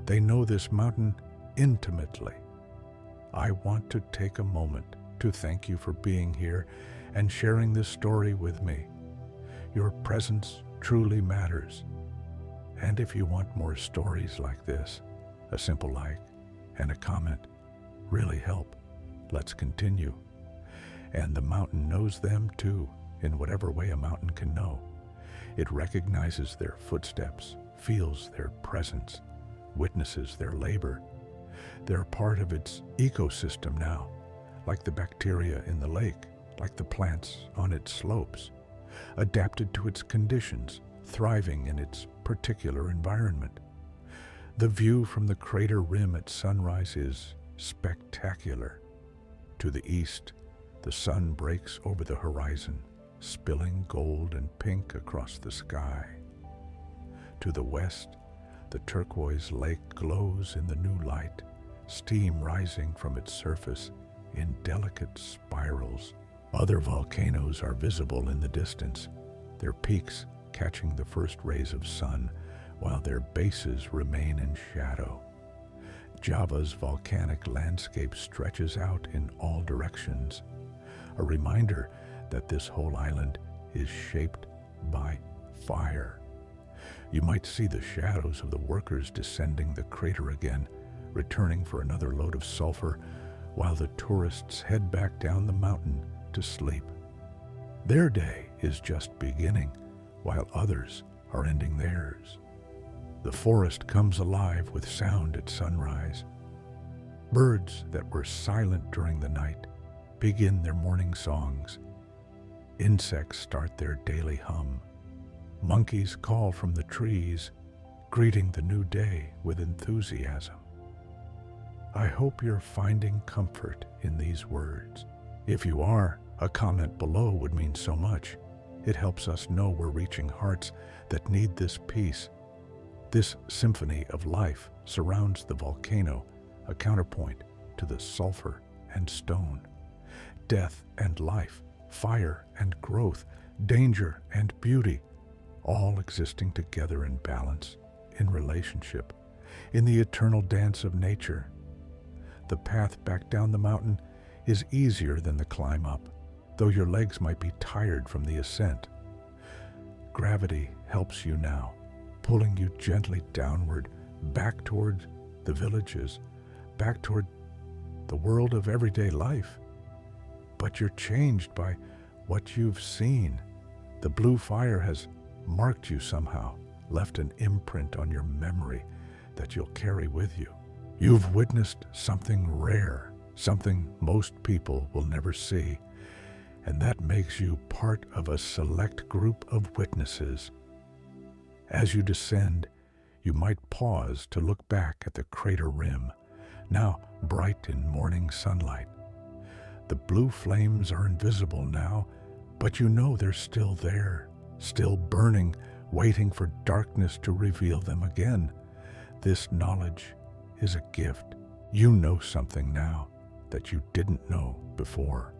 They know this mountain intimately. I want to take a moment to thank you for being here and sharing this story with me. Your presence truly matters. And if you want more stories like this, a simple like and a comment really help. Let's continue. And the mountain knows them too, in whatever way a mountain can know. It recognizes their footsteps, feels their presence, witnesses their labor. They're part of its ecosystem now, like the bacteria in the lake, like the plants on its slopes, adapted to its conditions, thriving in its particular environment. The view from the crater rim at sunrise is spectacular. To the east, the sun breaks over the horizon, spilling gold and pink across the sky. To the west, the turquoise lake glows in the new light, steam rising from its surface in delicate spirals. Other volcanoes are visible in the distance, their peaks catching the first rays of sun, while their bases remain in shadow. Java's volcanic landscape stretches out in all directions, a reminder that this whole island is shaped by fire. You might see the shadows of the workers descending the crater again, returning for another load of sulfur, while the tourists head back down the mountain to sleep. Their day is just beginning, while others are ending theirs. The forest comes alive with sound at sunrise. Birds that were silent during the night begin their morning songs. Insects start their daily hum. Monkeys call from the trees, greeting the new day with enthusiasm. I hope you're finding comfort in these words. If you are, a comment below would mean so much. It helps us know we're reaching hearts that need this peace. This symphony of life surrounds the volcano, a counterpoint to the sulfur and stone. Death and life, fire and growth, danger and beauty, all existing together in balance, in relationship, in the eternal dance of nature. The path back down the mountain is easier than the climb up, though your legs might be tired from the ascent. Gravity helps you now, pulling you gently downward, back toward the villages, back toward the world of everyday life. But you're changed by what you've seen. The blue fire has marked you somehow, left an imprint on your memory that you'll carry with you. You've witnessed something rare, something most people will never see, and that makes you part of a select group of witnesses. As you descend, you might pause to look back at the crater rim, now bright in morning sunlight. The blue flames are invisible now, but you know they're still there, still burning, waiting for darkness to reveal them again. This knowledge is a gift. You know something now that you didn't know before.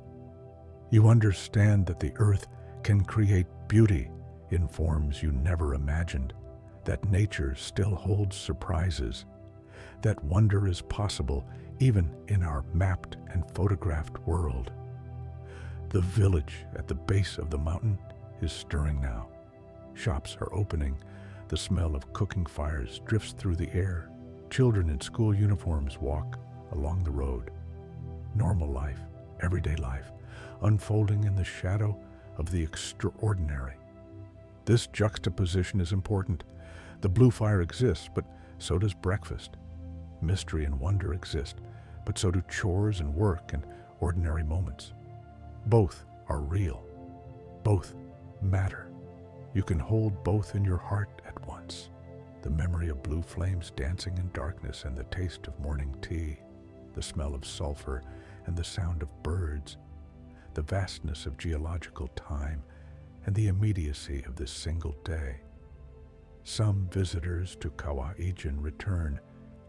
You understand that the earth can create beauty in forms you never imagined, that nature still holds surprises, that wonder is possible even in our mapped and photographed world. The village at the base of the mountain is stirring now. Shops are opening. The smell of cooking fires drifts through the air. Children in school uniforms walk along the road. Normal life, everyday life, unfolding in the shadow of the extraordinary. This juxtaposition is important. The blue fire exists, but so does breakfast. Mystery and wonder exist, but so do chores and work and ordinary moments. Both are real. Both matter. You can hold both in your heart at once. The memory of blue flames dancing in darkness and the taste of morning tea, the smell of sulfur and the sound of birds, the vastness of geological time and the immediacy of this single day. Some visitors to Kawa-Ijin return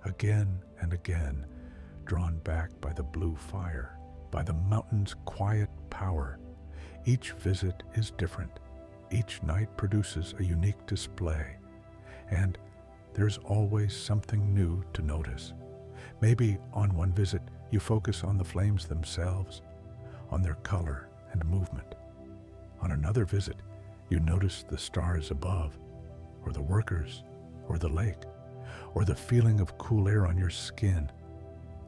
again and again, drawn back by the blue fire, by the mountain's quiet power. Each visit is different. Each night produces a unique display, and there's always something new to notice. Maybe on one visit you focus on the flames themselves, on their color and movement. On another visit, you notice the stars above, or the workers, or the lake, or the feeling of cool air on your skin.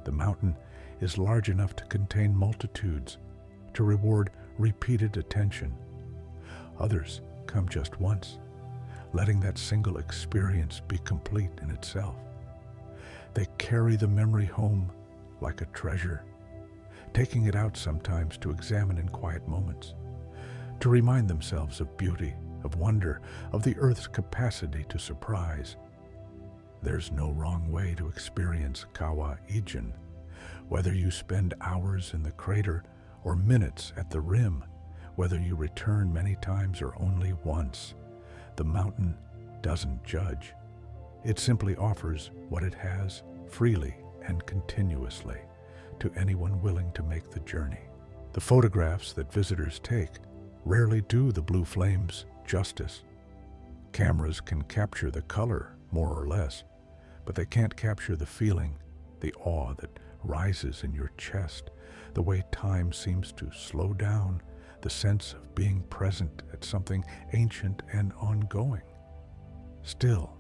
The mountain is large enough to contain multitudes, to reward repeated attention. Others come just once, letting that single experience be complete in itself. They carry the memory home like a treasure, taking it out sometimes to examine in quiet moments, to remind themselves of beauty, of wonder, of the earth's capacity to surprise. There's no wrong way to experience Kawa-Ijin, whether you spend hours in the crater or minutes at the rim, whether you return many times or only once. The mountain doesn't judge. It simply offers what it has freely and continuously to anyone willing to make the journey. The photographs that visitors take rarely do the blue flames justice. Cameras can capture the color, more or less, but they can't capture the feeling, the awe that rises in your chest, the way time seems to slow down, the sense of being present at something ancient and ongoing. Still,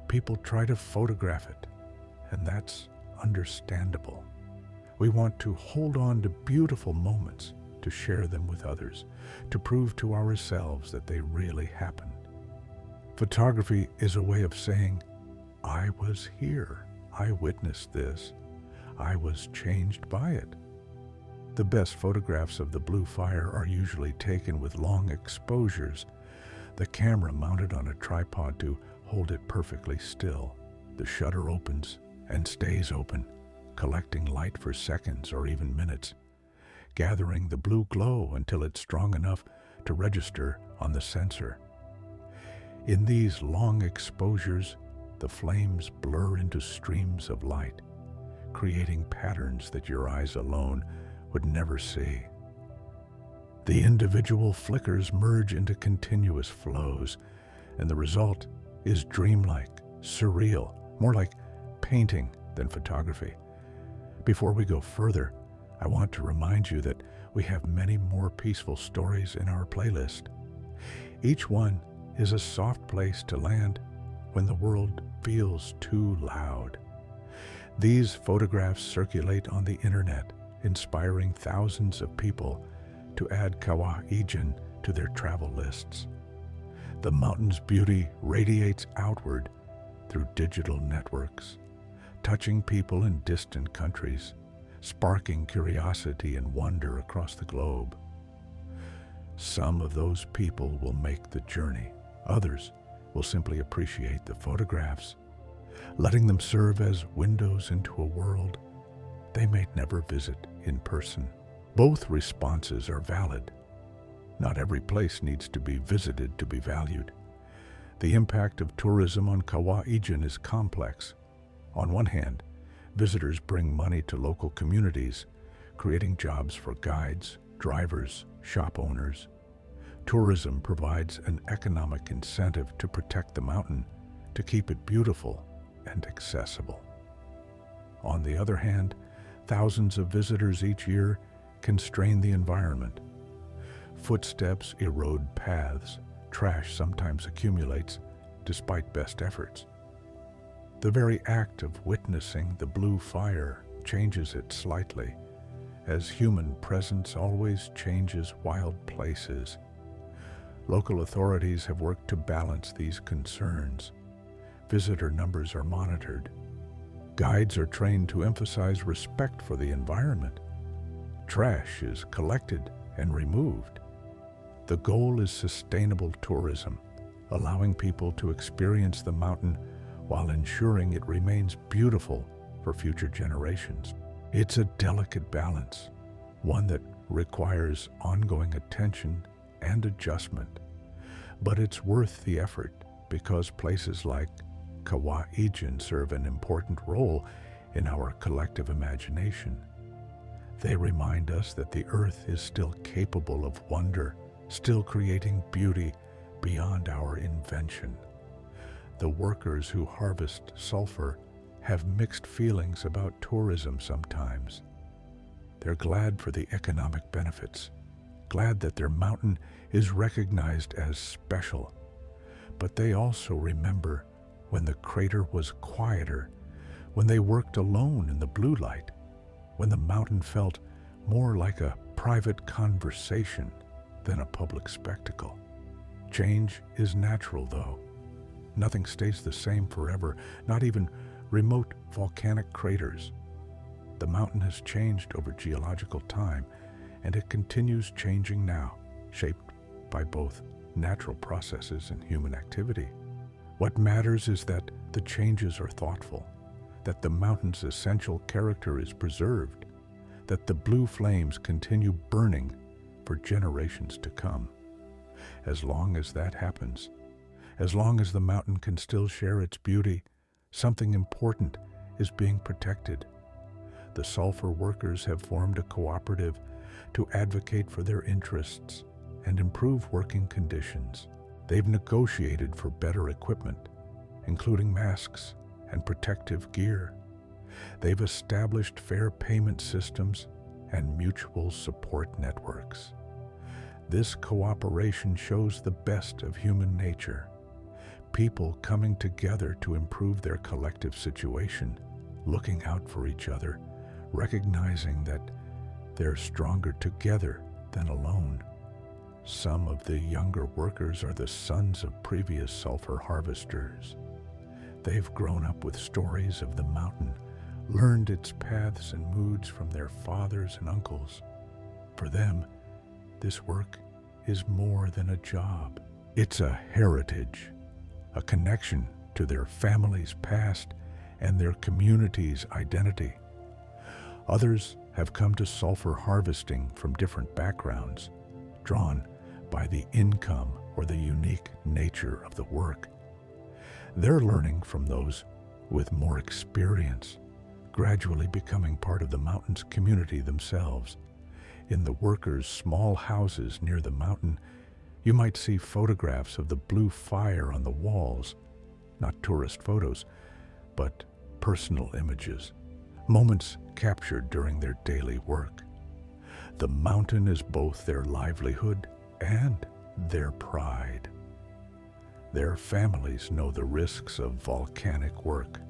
people try to photograph it, and that's understandable. We want to hold on to beautiful moments, to share them with others, to prove to ourselves that they really happened. Photography is a way of saying, I was here, I witnessed this, I was changed by it. The best photographs of the blue fire are usually taken with long exposures, the camera mounted on a tripod to hold it perfectly still. The shutter opens and stays open, collecting light for seconds or even minutes, gathering the blue glow until it's strong enough to register on the sensor. In these long exposures, the flames blur into streams of light, creating patterns that your eyes alone would never see. The individual flickers merge into continuous flows, and the result is dreamlike, surreal, more like painting than photography. Before we go further, I want to remind you that we have many more peaceful stories in our playlist. Each one is a soft place to land when the world feels too loud. These photographs circulate on the internet, inspiring thousands of people to add Kawaijin to their travel lists. The mountain's beauty radiates outward through digital networks, touching people in distant countries, sparking curiosity and wonder across the globe. Some of those people will make the journey. Others will simply appreciate the photographs, letting them serve as windows into a world they may never visit in person. Both responses are valid. Not every place needs to be visited to be valued. The impact of tourism on Kawaijin is complex. On one hand, visitors bring money to local communities, creating jobs for guides, drivers, shop owners. Tourism provides an economic incentive to protect the mountain, to keep it beautiful and accessible. On the other hand, thousands of visitors each year constrain the environment. Footsteps erode paths, trash sometimes accumulates despite best efforts. The very act of witnessing the blue fire changes it slightly, as human presence always changes wild places. Local authorities have worked to balance these concerns. Visitor numbers are monitored. Guides are trained to emphasize respect for the environment. Trash is collected and removed. The goal is sustainable tourism, allowing people to experience the mountain while ensuring it remains beautiful for future generations. It's a delicate balance, one that requires ongoing attention and adjustment. But it's worth the effort because places like Kawaijin serve an important role in our collective imagination. They remind us that the earth is still capable of wonder, still creating beauty beyond our invention. The workers who harvest sulfur have mixed feelings about tourism sometimes. They're glad for the economic benefits, glad that their mountain is recognized as special. But they also remember when the crater was quieter, when they worked alone in the blue light, when the mountain felt more like a private conversation than a public spectacle. Change is natural, though. Nothing stays the same forever, not even remote volcanic craters. The mountain has changed over geological time, and it continues changing now, shaped by both natural processes and human activity. What matters is that the changes are thoughtful, that the mountain's essential character is preserved, that the blue flames continue burning for generations to come. As long as that happens, as long as the mountain can still share its beauty, something important is being protected. The sulfur workers have formed a cooperative to advocate for their interests and improve working conditions. They've negotiated for better equipment, including masks and protective gear. They've established fair payment systems and mutual support networks. This cooperation shows the best of human nature, people coming together to improve their collective situation, looking out for each other, recognizing that they're stronger together than alone. Some of the younger workers are the sons of previous sulfur harvesters. They've grown up with stories of the mountain, learned its paths and moods from their fathers and uncles. For them, this work is more than a job. It's a heritage, a connection to their family's past and their community's identity. Others have come to sulfur harvesting from different backgrounds, drawn by the income or the unique nature of the work. They're learning from those with more experience, gradually becoming part of the mountain's community themselves. In the workers' small houses near the mountain, you might see photographs of the blue fire on the walls, not tourist photos, but personal images, moments captured during their daily work. The mountain is both their livelihood and their pride. Their families know the risks of volcanic work,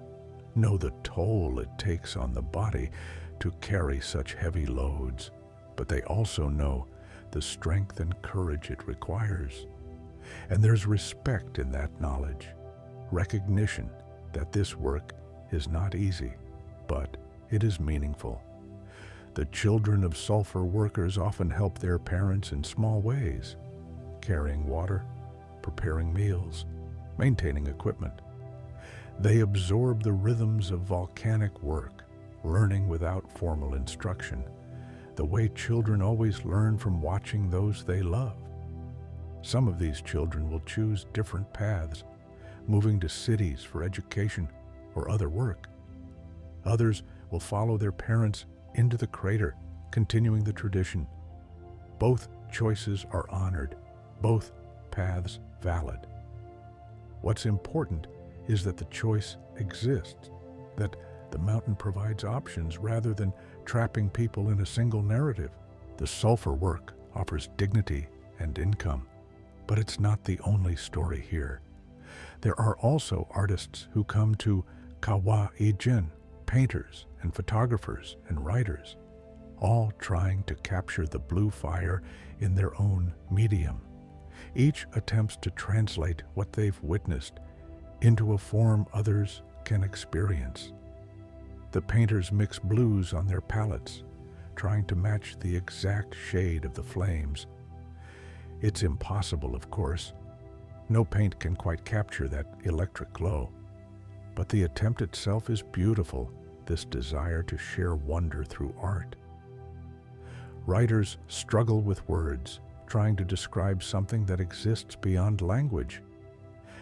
know the toll it takes on the body to carry such heavy loads, but they also know the strength and courage it requires. And there's respect in that knowledge, recognition that this work is not easy, but it is meaningful. The children of sulfur workers often help their parents in small ways, carrying water, preparing meals, maintaining equipment. They absorb the rhythms of volcanic work, learning without formal instruction, the way children always learn from watching those they love. Some of these children will choose different paths, moving to cities for education or other work. Others will follow their parents into the crater, continuing the tradition. Both choices are honored, both paths valid. What's important is that the choice exists, that the mountain provides options rather than trapping people in a single narrative. The sulfur work offers dignity and income, but it's not the only story here. There are also artists who come to Kawa Ijin, painters and photographers and writers, all trying to capture the blue fire in their own medium. Each attempts to translate what they've witnessed into a form others can experience. The painters mix blues on their palettes, trying to match the exact shade of the flames. It's impossible, of course. No paint can quite capture that electric glow. But the attempt itself is beautiful, this desire to share wonder through art. Writers struggle with words, trying to describe something that exists beyond language.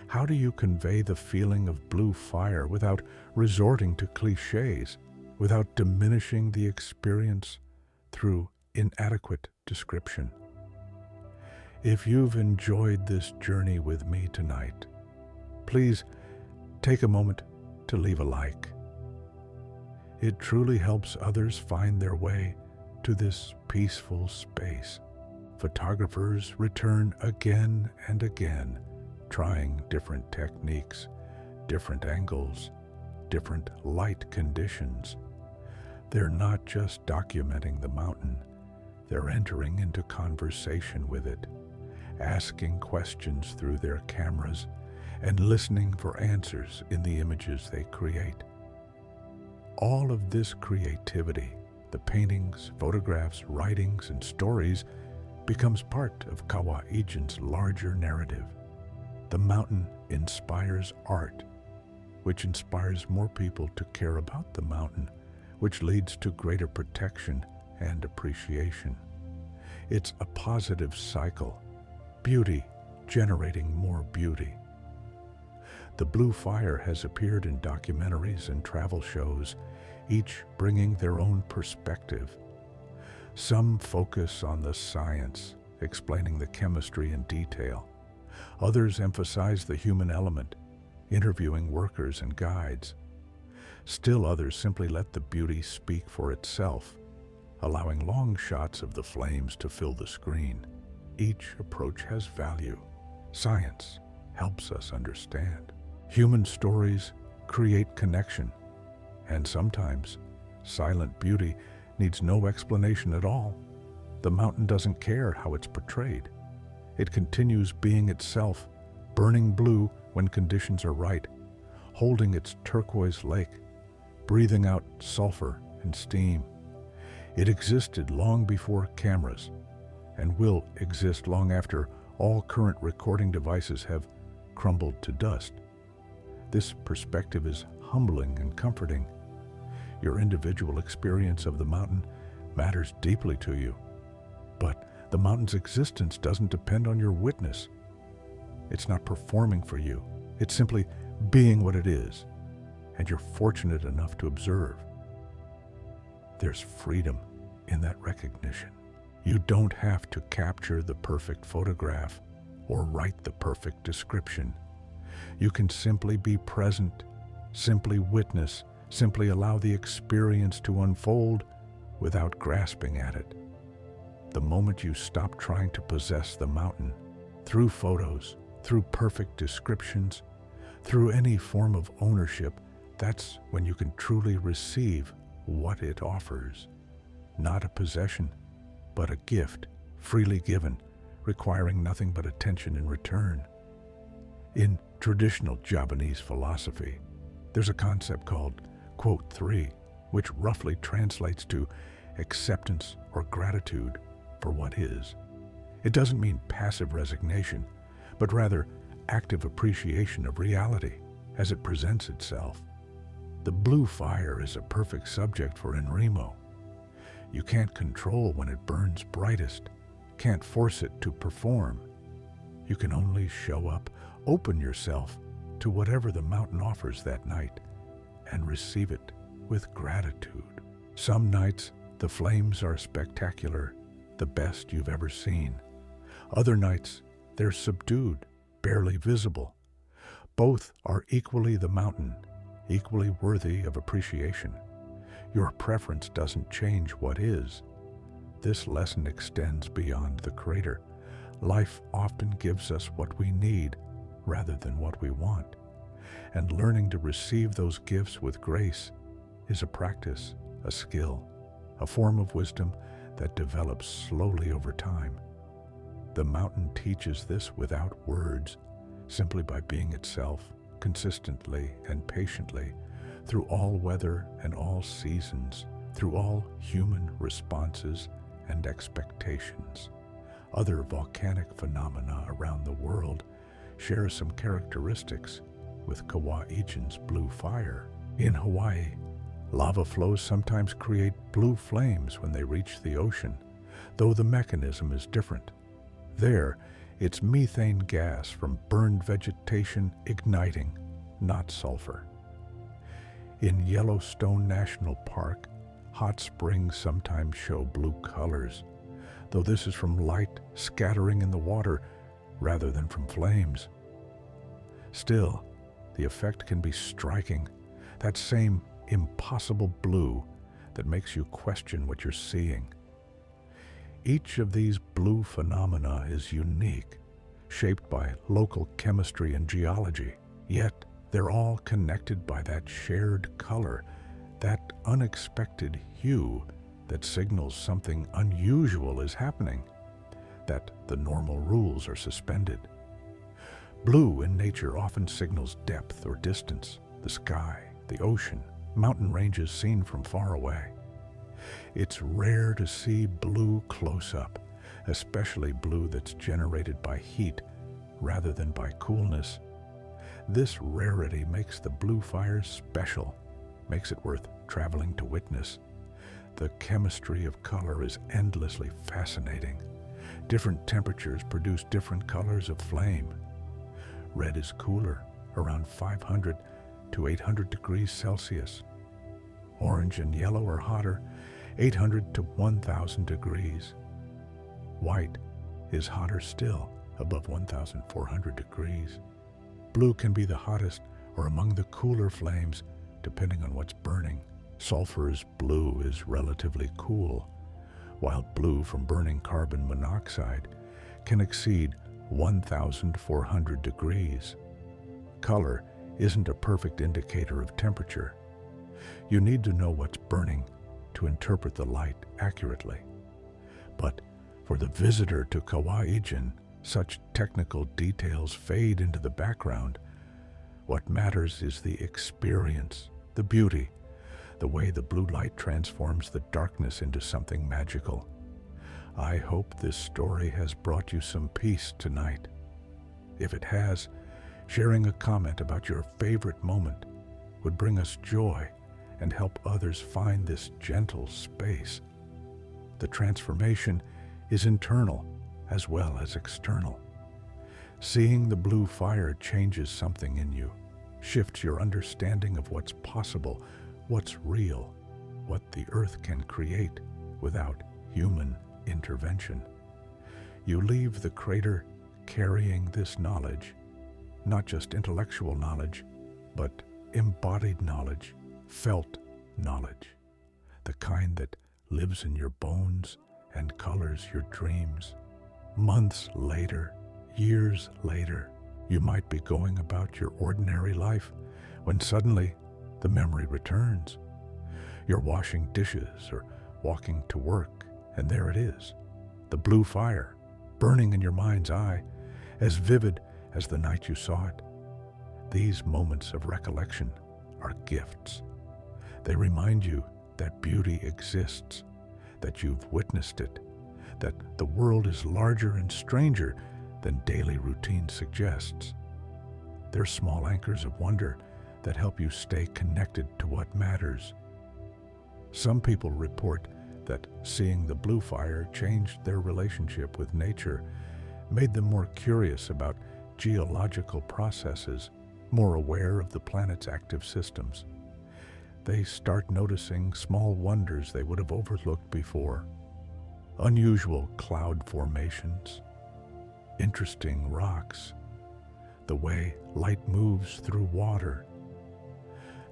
How do you convey the feeling of blue fire without resorting to cliches, without diminishing the experience through inadequate description? If you've enjoyed this journey with me tonight, please take a moment to leave a like. It truly helps others find their way to this peaceful space. Photographers return again and again, trying different techniques, different angles, different light conditions. They're not just documenting the mountain, they're entering into conversation with it, asking questions through their cameras and listening for answers in the images they create. All of this creativity, the paintings, photographs, writings, and stories, becomes part of Kawa Ijin's larger narrative. The mountain inspires art, which inspires more people to care about the mountain, which leads to greater protection and appreciation. It's a positive cycle, beauty generating more beauty. The blue fire has appeared in documentaries and travel shows, each bringing their own perspective. Some focus on the science, explaining the chemistry in detail. Others emphasize the human element, interviewing workers and guides. Still others simply let the beauty speak for itself, allowing long shots of the flames to fill the screen. Each approach has value. Science helps us understand. Human stories create connection, and sometimes silent beauty needs no explanation at all. The mountain doesn't care how it's portrayed. It continues being itself, burning blue when conditions are right, holding its turquoise lake, breathing out sulfur and steam. It existed long before cameras and will exist long after all current recording devices have crumbled to dust. This perspective is humbling and comforting. Your individual experience of the mountain matters deeply to you, but the mountain's existence doesn't depend on your witness. It's not performing for you. It's simply being what it is, and you're fortunate enough to observe. There's freedom in that recognition. You don't have to capture the perfect photograph or write the perfect description. You can simply be present, simply witness, simply allow the experience to unfold without grasping at it. The moment you stop trying to possess the mountain, through photos, through perfect descriptions, through any form of ownership, that's when you can truly receive what it offers. Not a possession, but a gift, freely given, requiring nothing but attention in return. In traditional Japanese philosophy, there's a concept called quote 3, which roughly translates to acceptance or gratitude for what is. It doesn't mean passive resignation, but rather active appreciation of reality as it presents itself. The blue fire is a perfect subject for Enrimo. You can't control when it burns brightest, can't force it to perform. You can only show up, open yourself to whatever the mountain offers that night, and receive it with gratitude. Some nights, the flames are spectacular, the best you've ever seen. Other nights, they're subdued, barely visible. Both are equally the mountain, equally worthy of appreciation. Your preference doesn't change what is. This lesson extends beyond the crater. Life often gives us what we need rather than what we want. And learning to receive those gifts with grace is a practice, a skill, a form of wisdom that develops slowly over time. The mountain teaches this without words, simply by being itself, consistently and patiently, through all weather and all seasons, through all human responses and expectations. Other volcanic phenomena around the world share some characteristics with Kauai'ijin's blue fire. In Hawaii, lava flows sometimes create blue flames when they reach the ocean, though the mechanism is different. There, it's methane gas from burned vegetation igniting, not sulfur. In Yellowstone National Park, hot springs sometimes show blue colors, though this is from light scattering in the water rather than from flames. Still, the effect can be striking, that same impossible blue that makes you question what you're seeing. Each of these blue phenomena is unique, shaped by local chemistry and geology, yet they're all connected by that shared color, that unexpected hue that signals something unusual is happening, that the normal rules are suspended. Blue in nature often signals depth or distance, the sky, the ocean, mountain ranges seen from far away. It's rare to see blue close up, especially blue that's generated by heat rather than by coolness. This rarity makes the blue fire special, makes it worth traveling to witness. The chemistry of color is endlessly fascinating. Different temperatures produce different colors of flame. Red is cooler, around 500 to 800 degrees Celsius. Orange and yellow are hotter, 800 to 1,000 degrees. White is hotter still, above 1,400 degrees. Blue can be the hottest or among the cooler flames, depending on what's burning. Sulfur's blue is relatively cool, while blue from burning carbon monoxide can exceed 1,400 degrees. Color isn't a perfect indicator of temperature. You need to know what's burning to interpret the light accurately. But for the visitor to Kauai'ijin, such technical details fade into the background. What matters is the experience, the beauty, the way the blue light transforms the darkness into something magical. I hope this story has brought you some peace tonight. If it has, sharing a comment about your favorite moment would bring us joy and help others find this gentle space. The transformation is internal as well as external. Seeing the blue fire changes something in you, shifts your understanding of what's possible, what's real, what the earth can create without human intervention. You leave the crater carrying this knowledge, not just intellectual knowledge, but embodied knowledge, felt knowledge, the kind that lives in your bones and colors your dreams. Months later, years later, you might be going about your ordinary life when suddenly the memory returns. You're washing dishes or walking to work, and there it is, the blue fire, burning in your mind's eye, as vivid as the night you saw it. These moments of recollection are gifts. They remind you that beauty exists, that you've witnessed it, that the world is larger and stranger than daily routine suggests. They're small anchors of wonder that help you stay connected to what matters. Some people report that seeing the blue fire changed their relationship with nature, made them more curious about geological processes, more aware of the planet's active systems. They start noticing small wonders they would have overlooked before. Unusual cloud formations, interesting rocks, the way light moves through water.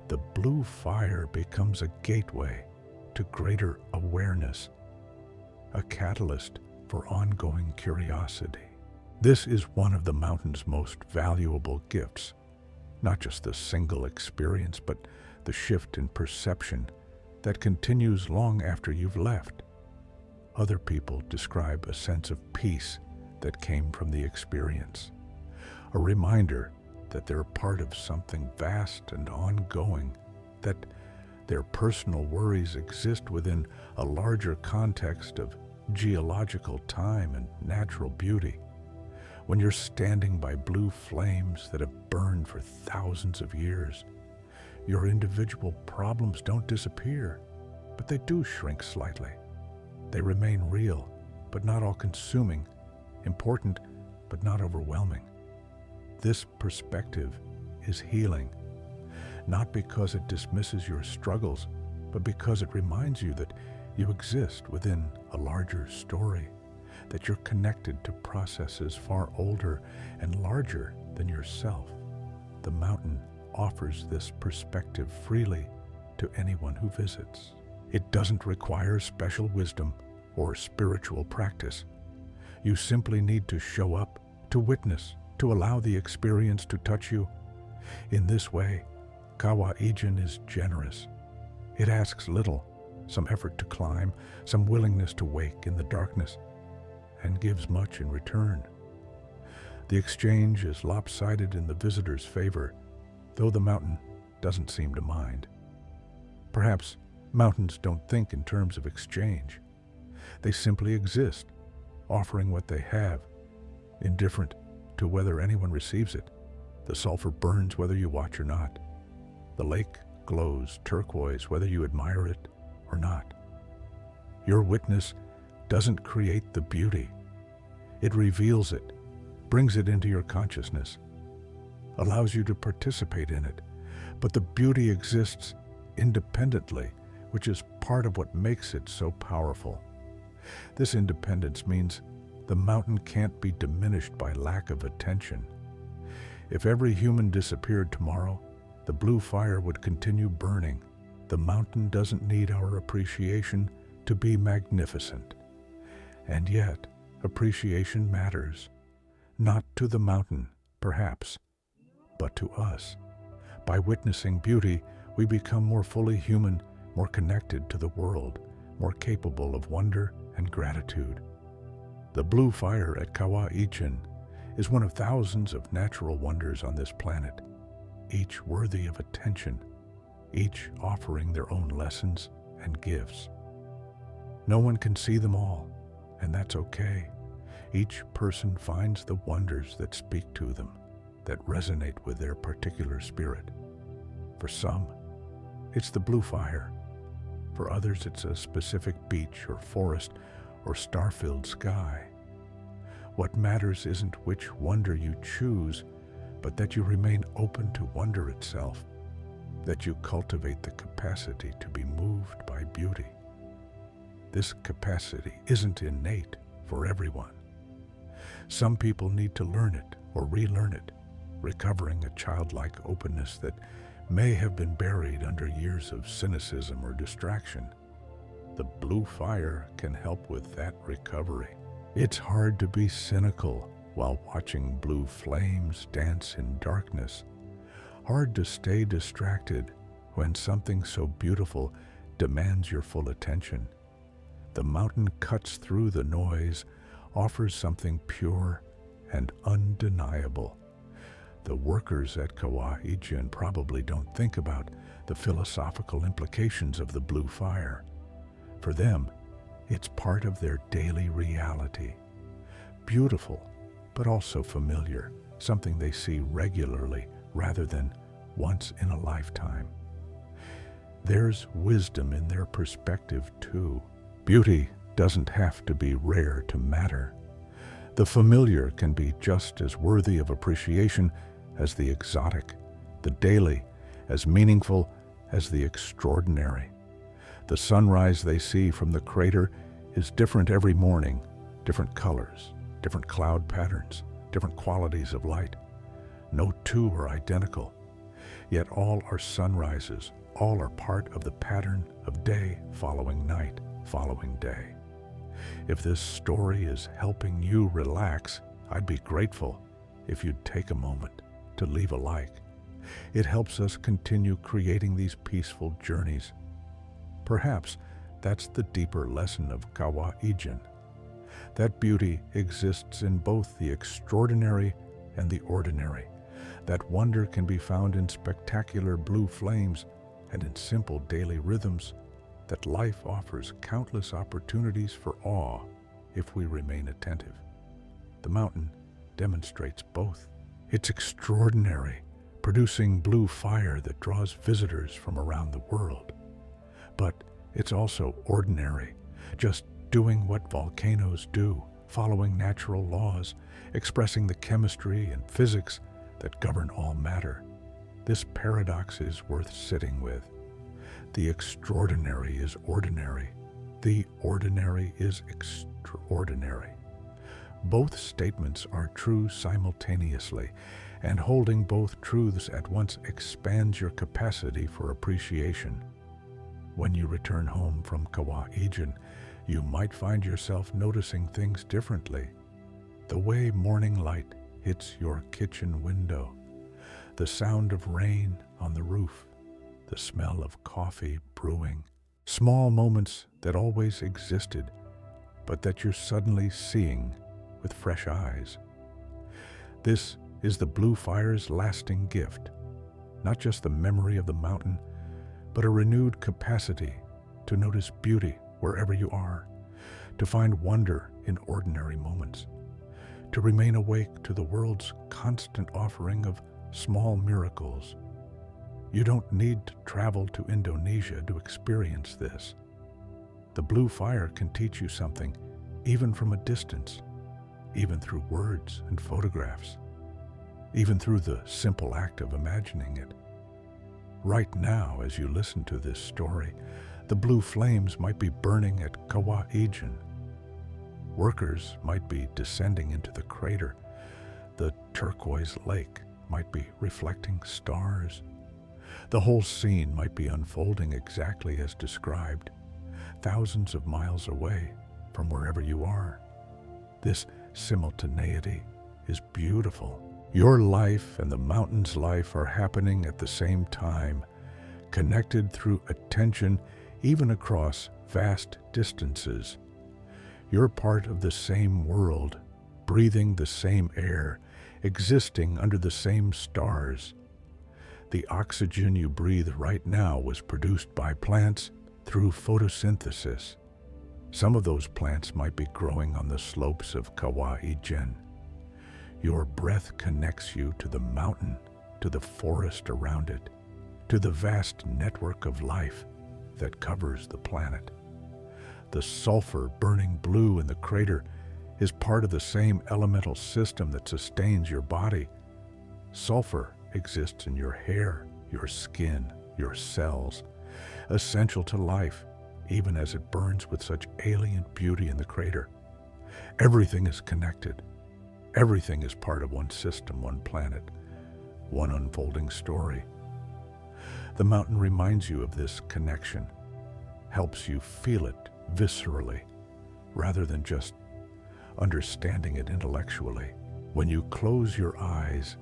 The blue fire becomes a gateway to greater awareness, a catalyst for ongoing curiosity. This is one of the mountain's most valuable gifts, not just the single experience, but the shift in perception that continues long after you've left. Other people describe a sense of peace that came from the experience, a reminder that they're part of something vast and ongoing, that their personal worries exist within a larger context of geological time and natural beauty. When you're standing by blue flames that have burned for thousands of years, your individual problems don't disappear, but they do shrink slightly. They remain real, but not all-consuming, important, but not overwhelming. This perspective is healing, not because it dismisses your struggles, but because it reminds you that you exist within a larger story, that you're connected to processes far older and larger than yourself. The mountain offers this perspective freely to anyone who visits. It doesn't require special wisdom or spiritual practice. You simply need to show up, to witness, to allow the experience to touch you. In this way, Kawa Ijin is generous. It asks little, some effort to climb, some willingness to wake in the darkness, and gives much in return. The exchange is lopsided in the visitor's favor, though the mountain doesn't seem to mind. Perhaps mountains don't think in terms of exchange. They simply exist, offering what they have, indifferent to whether anyone receives it. The sulfur burns whether you watch or not. The lake glows turquoise whether you admire it or not. Your witness doesn't create the beauty. It reveals it, brings it into your consciousness, allows you to participate in it. But the beauty exists independently, which is part of what makes it so powerful. This independence means the mountain can't be diminished by lack of attention. If every human disappeared tomorrow, the blue fire would continue burning. The mountain doesn't need our appreciation to be magnificent. And yet, appreciation matters. Not to the mountain, perhaps, but to us. By witnessing beauty, we become more fully human, more connected to the world, more capable of wonder and gratitude. The blue fire at Kawa Ichin is one of thousands of natural wonders on this planet, each worthy of attention, each offering their own lessons and gifts. No one can see them all, and that's okay. Each person finds the wonders that speak to them, that resonate with their particular spirit. For some, it's the blue fire. For others, it's a specific beach or forest or star-filled sky. What matters isn't which wonder you choose, but that you remain open to wonder itself, that you cultivate the capacity to be moved by beauty. This capacity isn't innate for everyone. Some people need to learn it or relearn it, recovering a childlike openness that may have been buried under years of cynicism or distraction. The blue fire can help with that recovery. It's hard to be cynical while watching blue flames dance in darkness. Hard to stay distracted when something so beautiful demands your full attention. The mountain cuts through the noise, offers something pure and undeniable. The workers at Kawa-Ijin probably don't think about the philosophical implications of the blue fire. For them, it's part of their daily reality. Beautiful, but also familiar, something they see regularly rather than once in a lifetime. There's wisdom in their perspective too. Beauty doesn't have to be rare to matter. The familiar can be just as worthy of appreciation as the exotic, the daily as meaningful as the extraordinary. The sunrise they see from the crater is different every morning, different colors, different cloud patterns, different qualities of light. No two are identical, yet all are sunrises, all are part of the pattern of day following night following day. If this story is helping you relax, I'd be grateful if you'd take a moment to leave a like. It helps us continue creating these peaceful journeys. Perhaps that's the deeper lesson of Kawa-Ijin. That beauty exists in both the extraordinary and the ordinary. That wonder can be found in spectacular blue flames and in simple daily rhythms. That life offers countless opportunities for awe if we remain attentive. The mountain demonstrates both. It's extraordinary, producing blue fire that draws visitors from around the world. But it's also ordinary, just doing what volcanoes do, following natural laws, expressing the chemistry and physics that govern all matter. This paradox is worth sitting with. The extraordinary is ordinary. The ordinary is extraordinary. Both statements are true simultaneously, and holding both truths at once expands your capacity for appreciation. When you return home from Kawa-Ijin, you might find yourself noticing things differently. The way morning light hits your kitchen window, the sound of rain on the roof, the smell of coffee brewing. Small moments that always existed, but that you're suddenly seeing with fresh eyes. This is the blue fire's lasting gift, not just the memory of the mountain, but a renewed capacity to notice beauty wherever you are, to find wonder in ordinary moments, to remain awake to the world's constant offering of small miracles. You don't need to travel to Indonesia to experience this. The blue fire can teach you something, even from a distance, even through words and photographs, even through the simple act of imagining it. Right now, as you listen to this story, the blue flames might be burning at Kawa-Ijin. Workers might be descending into the crater. The turquoise lake might be reflecting stars. The whole scene might be unfolding exactly as described, thousands of miles away from wherever you are. This simultaneity is beautiful. Your life and the mountain's life are happening at the same time, connected through attention even across vast distances. You're part of the same world, breathing the same air, existing under the same stars. The oxygen you breathe right now was produced by plants through photosynthesis. Some of those plants might be growing on the slopes of Kawa-i-Gen. Your breath connects you to the mountain, to the forest around it, to the vast network of life that covers the planet. The sulfur burning blue in the crater is part of the same elemental system that sustains your body. Sulfur exists in your hair, your skin, your cells, essential to life, even as it burns with such alien beauty in the crater. Everything is connected. Everything is part of one system, one planet, one unfolding story. The mountain reminds you of this connection, helps you feel it viscerally, rather than just understanding it intellectually. When you close your eyes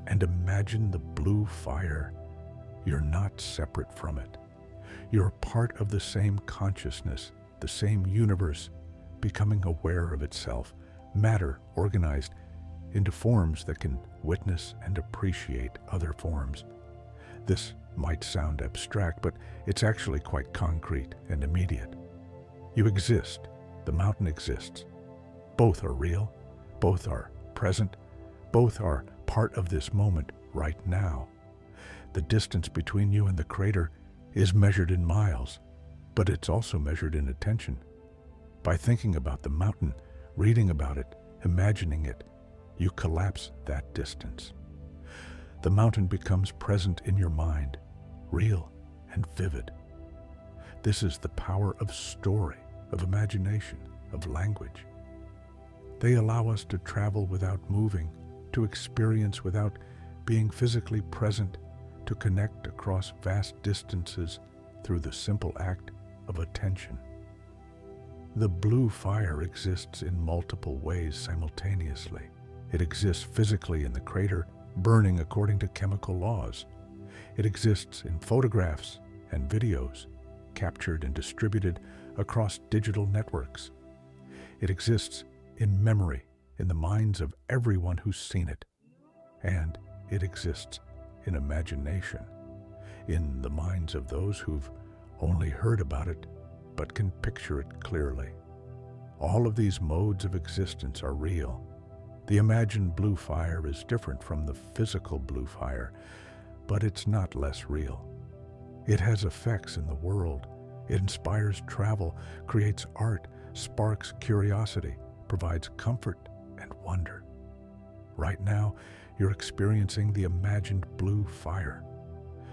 and imagine the blue fire, you're not separate from it. You're part of the same consciousness, the same universe, becoming aware of itself, matter organized into forms that can witness and appreciate other forms. This might sound abstract, but it's actually quite concrete and immediate. You exist. The mountain exists. Both are real. Both are present. Both are part of this moment right now. The distance between you and the crater is measured in miles, but it's also measured in attention. By thinking about the mountain, reading about it, imagining it, you collapse that distance. The mountain becomes present in your mind, real and vivid. This is the power of story, of imagination, of language. They allow us to travel without moving, to experience without being physically present, to connect across vast distances through the simple act of attention. The blue fire exists in multiple ways simultaneously. It exists physically in the crater, burning according to chemical laws. It exists in photographs and videos, captured and distributed across digital networks. It exists in memory, in the minds of everyone who's seen it. And it exists in imagination, in the minds of those who've only heard about it but can picture it clearly. All of these modes of existence are real. The imagined blue fire is different from the physical blue fire, but it's not less real. It has effects in the world. It inspires travel, creates art, sparks curiosity, provides comfort and wonder. Right now, you're experiencing the imagined blue fire.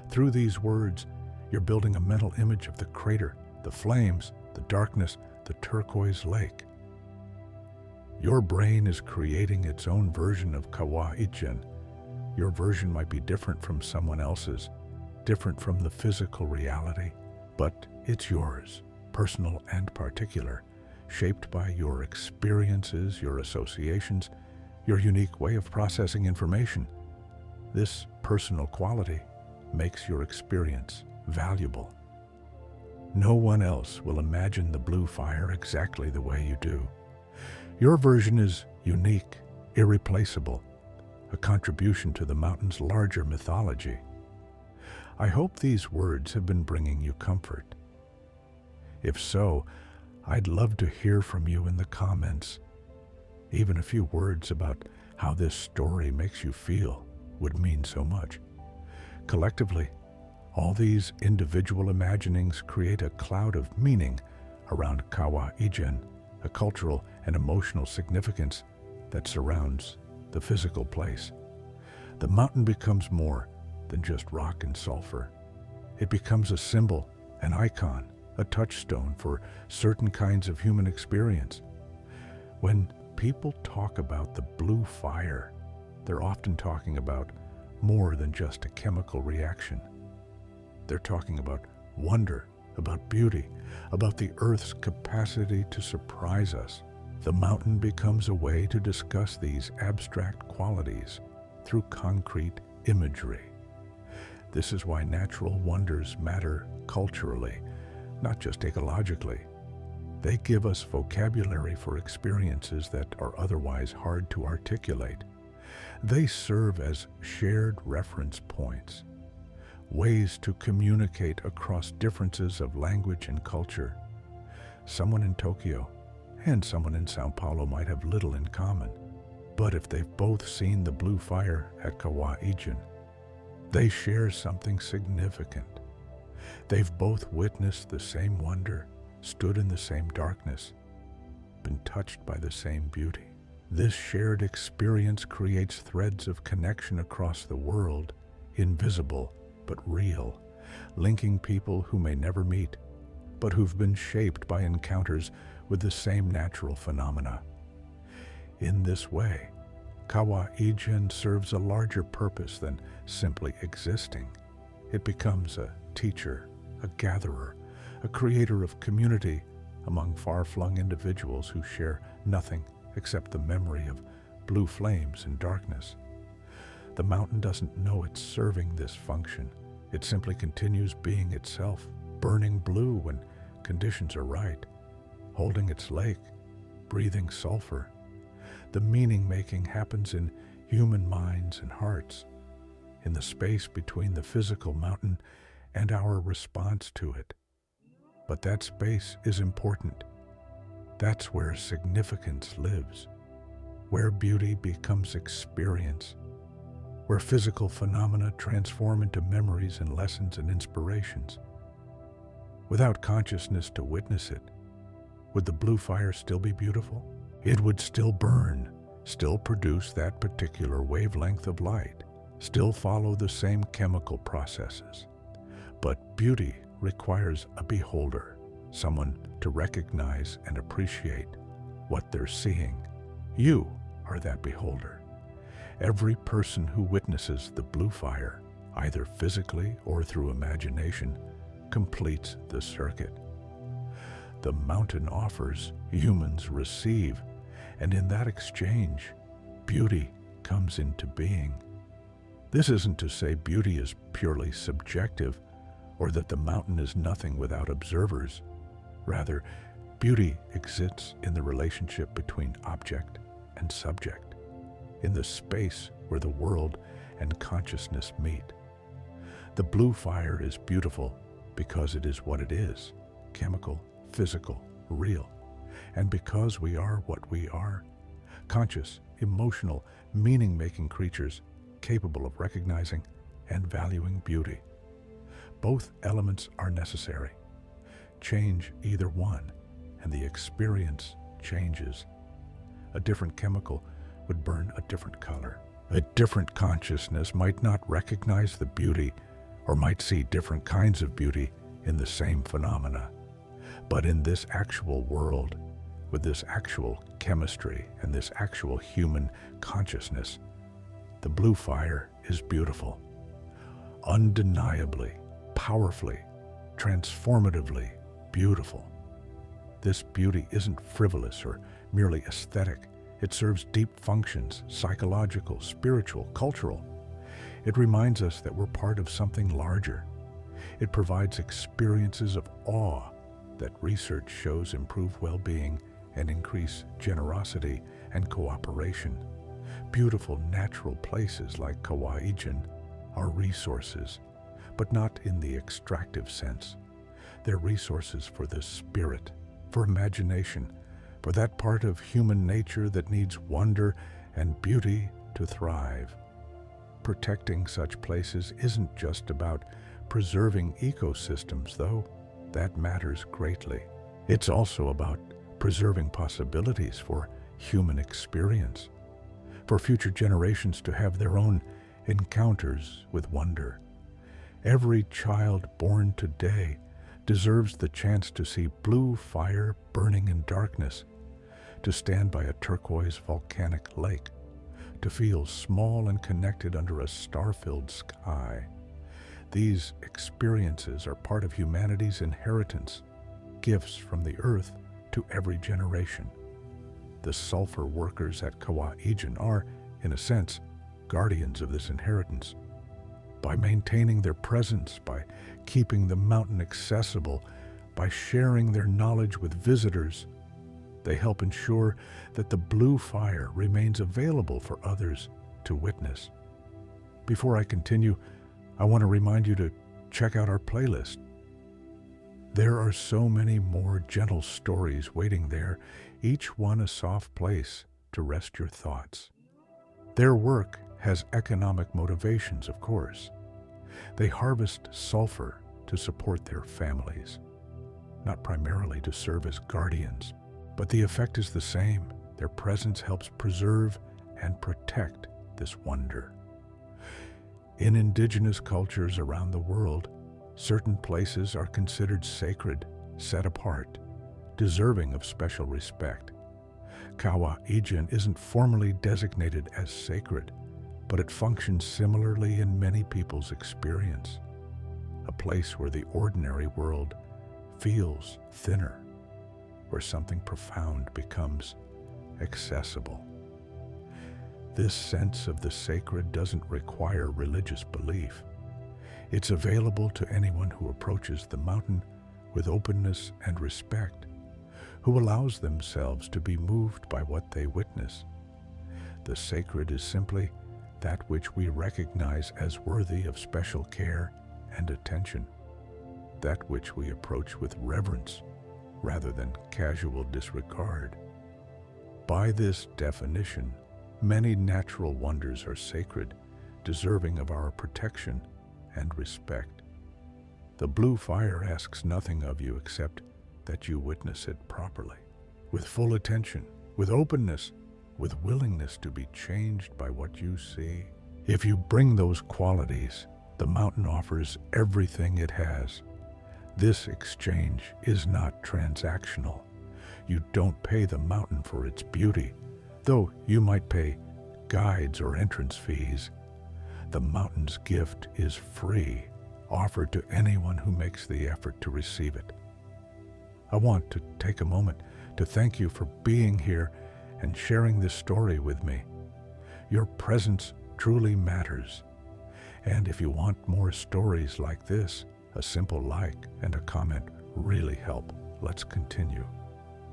Through these words, you're building a mental image of the crater, the flames, the darkness, the turquoise lake. Your brain is creating its own version of Kawa-i-Gen. Your version might be different from someone else's, different from the physical reality, but it's yours, personal and particular, shaped by your experiences, your associations, your unique way of processing information. This personal quality makes your experience valuable. No one else will imagine the blue fire exactly the way you do. Your version is unique, irreplaceable, a contribution to the mountain's larger mythology. I hope these words have been bringing you comfort. If so, I'd love to hear from you in the comments. Even a few words about how this story makes you feel would mean so much. Collectively, all these individual imaginings create a cloud of meaning around Kawa-i-Gen, a cultural and emotional significance that surrounds the physical place. The mountain becomes more than just rock and sulfur. It becomes a symbol, an icon, a touchstone for certain kinds of human experience. When people talk about the blue fire, they're often talking about more than just a chemical reaction. They're talking about wonder, about beauty, about the Earth's capacity to surprise us. The mountain becomes a way to discuss these abstract qualities through concrete imagery. This is why natural wonders matter culturally, not just ecologically. They give us vocabulary for experiences that are otherwise hard to articulate. They serve as shared reference points. ways to communicate across differences of language and culture. Someone in Tokyo and someone in Sao Paulo might have little in common, but if they've both seen the blue fire at Kawaijin, they share something significant. They've both witnessed the same wonder, stood in the same darkness, been touched by the same beauty. This shared experience creates threads of connection across the world, invisible but real, linking people who may never meet, but who've been shaped by encounters with the same natural phenomena. In this way, Kawaijin serves a larger purpose than simply existing. It becomes a teacher, a gatherer, a creator of community among far-flung individuals who share nothing except the memory of blue flames and darkness. The mountain doesn't know it's serving this function. It simply continues being itself, burning blue when conditions are right, holding its lake, breathing sulfur. The meaning-making happens in human minds and hearts, in the space between the physical mountain and our response to it. But that space is important. That's where significance lives, where beauty becomes experience, where physical phenomena transform into memories and lessons and inspirations. Without consciousness to witness it, would the blue fire still be beautiful? It would still burn, still produce that particular wavelength of light, still follow the same chemical processes. But beauty requires a beholder, someone to recognize and appreciate what they're seeing. You are that beholder. Every person who witnesses the blue fire, either physically or through imagination, completes the circuit. The mountain offers, humans receive, and in that exchange, beauty comes into being. This isn't to say beauty is purely subjective, or that the mountain is nothing without observers. Rather, beauty exists in the relationship between object and subject, in the space where the world and consciousness meet. The blue fire is beautiful because it is what it is, chemical, physical, real, and because we are what we are, conscious, emotional, meaning-making creatures capable of recognizing and valuing beauty. Both elements are necessary. Change either one, and the experience changes. A different chemical would burn a different color. A different consciousness might not recognize the beauty, or might see different kinds of beauty in the same phenomena. But in this actual world, with this actual chemistry and this actual human consciousness, the blue fire is beautiful. Undeniably, powerfully, transformatively beautiful. This beauty isn't frivolous or merely aesthetic. It serves deep functions, psychological, spiritual, cultural. It reminds us that we're part of something larger. It provides experiences of awe that research shows improve well-being and increase generosity and cooperation. Beautiful natural places like Kawaijin are resources, but not in the extractive sense. They're resources for the spirit, for imagination, for that part of human nature that needs wonder and beauty to thrive. Protecting such places isn't just about preserving ecosystems, though that matters greatly. It's also about preserving possibilities for human experience, for future generations to have their own encounters with wonder. Every child born today deserves the chance to see blue fire burning in darkness, to stand by a turquoise volcanic lake, to feel small and connected under a star-filled sky. These experiences are part of humanity's inheritance, gifts from the earth to every generation. The sulfur workers at Kawaijin are, in a sense, guardians of this inheritance. By maintaining their presence, by keeping the mountain accessible, by sharing their knowledge with visitors, they help ensure that the blue fire remains available for others to witness. Before I continue, I want to remind you to check out our playlist. There are so many more gentle stories waiting there, each one a soft place to rest your thoughts. Their work has economic motivations, of course. They harvest sulfur to support their families, not primarily to serve as guardians, but the effect is the same. Their presence helps preserve and protect this wonder. In indigenous cultures around the world, certain places are considered sacred, set apart, deserving of special respect. Kawa Ijin isn't formally designated as sacred, but it functions similarly in many people's experience. A place where the ordinary world feels thinner, where something profound becomes accessible. This sense of the sacred doesn't require religious belief. It's available to anyone who approaches the mountain with openness and respect, who allows themselves to be moved by what they witness. The sacred is simply that which we recognize as worthy of special care and attention, that which we approach with reverence rather than casual disregard. By this definition, many natural wonders are sacred, deserving of our protection and respect. The blue fire asks nothing of you except that you witness it properly, with full attention, with openness, with willingness to be changed by what you see. If you bring those qualities, the mountain offers everything it has. This exchange is not transactional. You don't pay the mountain for its beauty, though you might pay guides or entrance fees. The mountain's gift is free, offered to anyone who makes the effort to receive it. I want to take a moment to thank you for being here and sharing this story with me. Your presence truly matters. And if you want more stories like this, a simple like and a comment really help. Let's continue.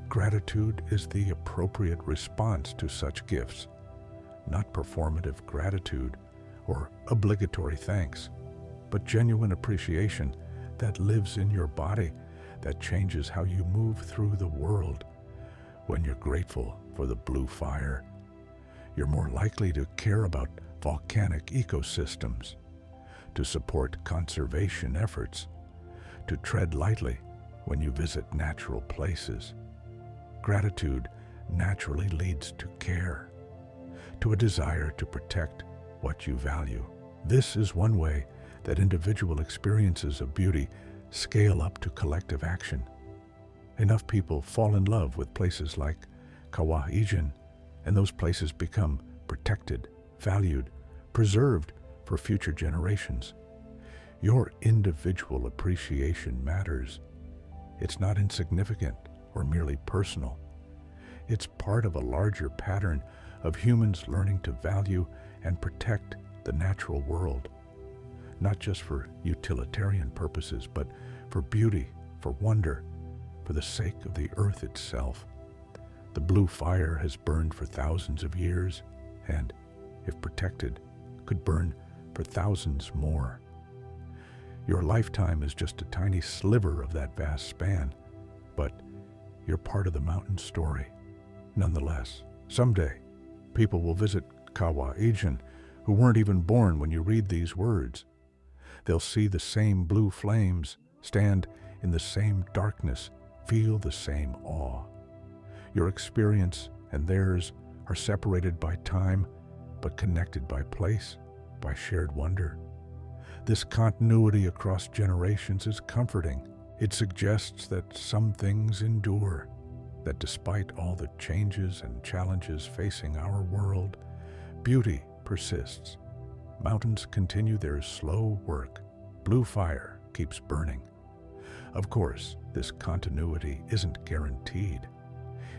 Gratitude is the appropriate response to such gifts, not performative gratitude or obligatory thanks, but genuine appreciation that lives in your body, that changes how you move through the world. When you're grateful for the blue fire, you're more likely to care about volcanic ecosystems, to support conservation efforts, to tread lightly when you visit natural places. Gratitude naturally leads to care, to a desire to protect what you value. This is one way that individual experiences of beauty scale up to collective action. Enough people fall in love with places like Kawa Ijin, and those places become protected, valued, preserved for future generations. Your individual appreciation matters. It's not insignificant or merely personal. It's part of a larger pattern of humans learning to value and protect the natural world, not just for utilitarian purposes, but for beauty, for wonder, for the sake of the earth itself. The blue fire has burned for thousands of years, and, if protected, could burn for thousands more. Your lifetime is just a tiny sliver of that vast span, but you're part of the mountain story. Nonetheless, someday, people will visit Kawa Ijin who weren't even born when you read these words. They'll see the same blue flames, stand in the same darkness, feel the same awe. Your experience and theirs are separated by time, but connected by place, by shared wonder. This continuity across generations is comforting. It suggests that some things endure, that despite all the changes and challenges facing our world, beauty persists. Mountains continue their slow work. Blue fire keeps burning. Of course, this continuity isn't guaranteed.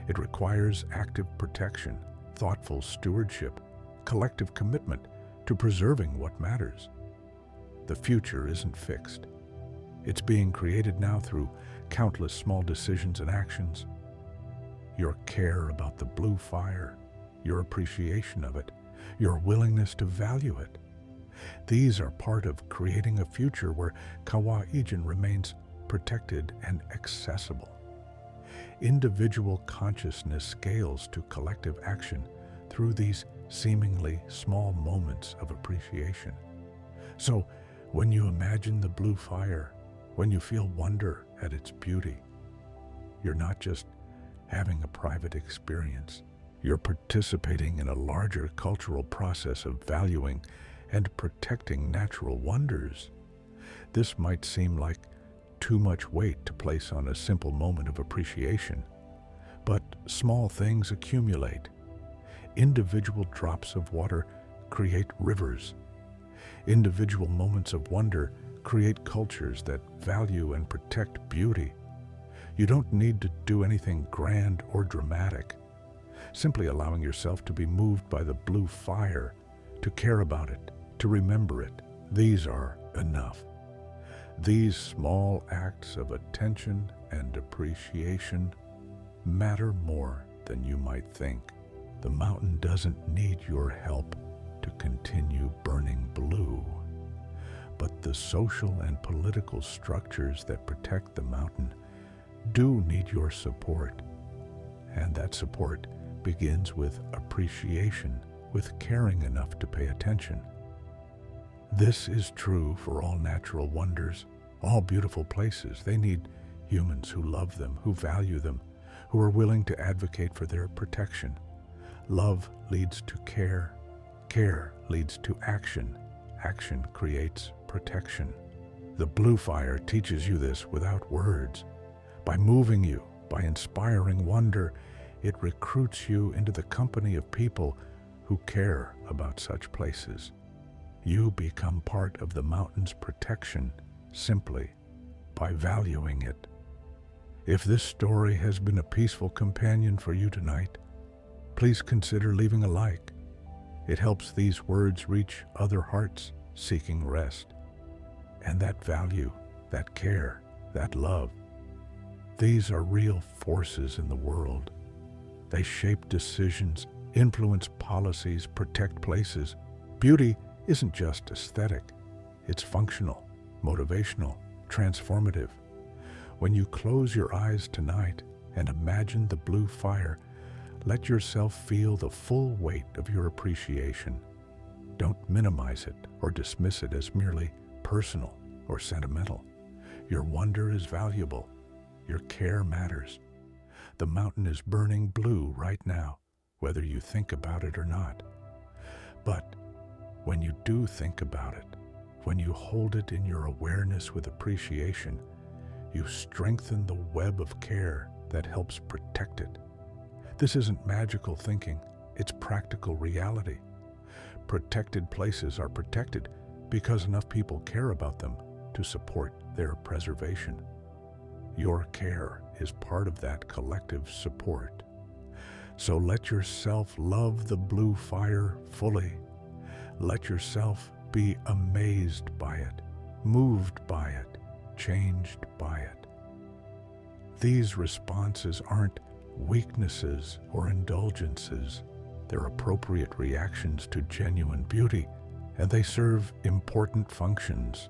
It requires active protection, thoughtful stewardship, collective commitment to preserving what matters. The future isn't fixed. It's being created now through countless small decisions and actions. Your care about the blue fire, your appreciation of it, your willingness to value it, These are part of creating a future where Kawa-Ijin remains protected and accessible. Individual consciousness scales to collective action through these seemingly small moments of appreciation. So, when you imagine the blue fire, when you feel wonder at its beauty, you're not just having a private experience. You're participating in a larger cultural process of valuing and protecting natural wonders. This might seem like too much weight to place on a simple moment of appreciation, but small things accumulate. Individual drops of water create rivers. Individual moments of wonder create cultures that value and protect beauty. You don't need to do anything grand or dramatic. Simply allowing yourself to be moved by the blue fire, to care about it, to remember it, these are enough. These small acts of attention and appreciation matter more than you might think. The mountain doesn't need your help to continue burning blue, but the social and political structures that protect the mountain do need your support. And that support begins with appreciation, with caring enough to pay attention. This is true for all natural wonders, all beautiful places. They need humans who love them, who value them, who are willing to advocate for their protection. Love leads to care. Care leads to action. Action creates protection. The blue fire teaches you this without words. By moving you, by inspiring wonder, it recruits you into the company of people who care about such places. You become part of the mountain's protection simply by valuing it. If this story has been a peaceful companion for you tonight, please consider leaving a like. It helps these words reach other hearts seeking rest. And that value, that care, that love, these are real forces in the world. They shape decisions, influence policies, protect places. Beauty isn't just aesthetic. It's functional, motivational, transformative. When you close your eyes tonight and imagine the blue fire, let yourself feel the full weight of your appreciation. Don't minimize it or dismiss it as merely personal or sentimental. Your wonder is valuable. Your care matters. The mountain is burning blue right now, whether you think about it or not. But when you do think about it, when you hold it in your awareness with appreciation, you strengthen the web of care that helps protect it. This isn't magical thinking, it's practical reality. Protected places are protected because enough people care about them to support their preservation. Your care is part of that collective support. So let yourself love the blue fire fully. Let yourself be amazed by it, moved by it, changed by it. These responses aren't weaknesses or indulgences. They're appropriate reactions to genuine beauty, and they serve important functions.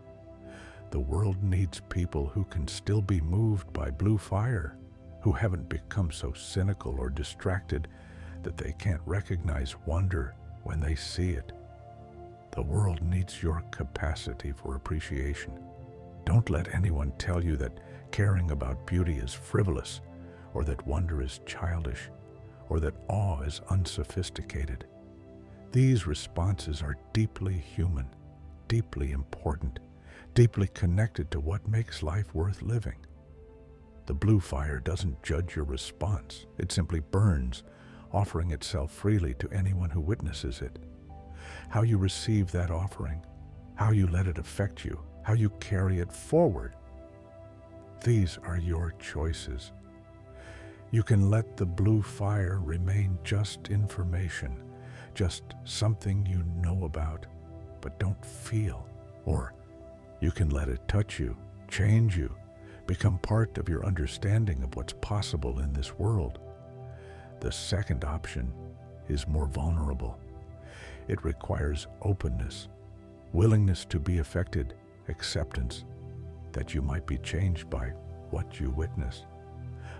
The world needs people who can still be moved by blue fire, who haven't become so cynical or distracted that they can't recognize wonder when they see it. The world needs your capacity for appreciation. Don't let anyone tell you that caring about beauty is frivolous, or that wonder is childish, or that awe is unsophisticated. These responses are deeply human, deeply important, deeply connected to what makes life worth living. The blue fire doesn't judge your response. It simply burns, offering itself freely to anyone who witnesses it. How you receive that offering, how you let it affect you, how you carry it forward, these are your choices. You can let the blue fire remain just information, just something you know about, but don't feel. Or you can let it touch you, change you, become part of your understanding of what's possible in this world. The second option is more vulnerable. It requires openness, willingness to be affected, acceptance that you might be changed by what you witness.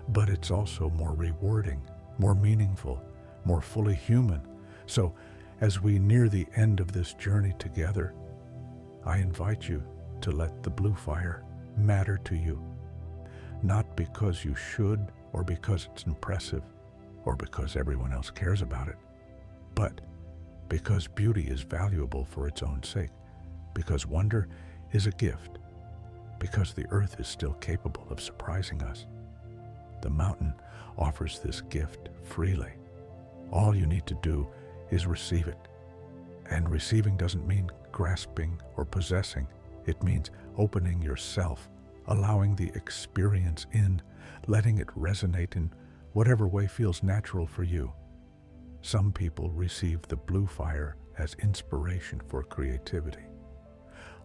But it's also more rewarding, more meaningful, more fully human. So, as we near the end of this journey together, I invite you to let the blue fire matter to you, not because you should or because it's impressive or because everyone else cares about it, but because beauty is valuable for its own sake, because wonder is a gift, because the earth is still capable of surprising us. The mountain offers this gift freely. All you need to do is receive it. And receiving doesn't mean grasping or possessing. It means opening yourself, allowing the experience in, letting it resonate in whatever way feels natural for you. Some people receive the blue fire as inspiration for creativity.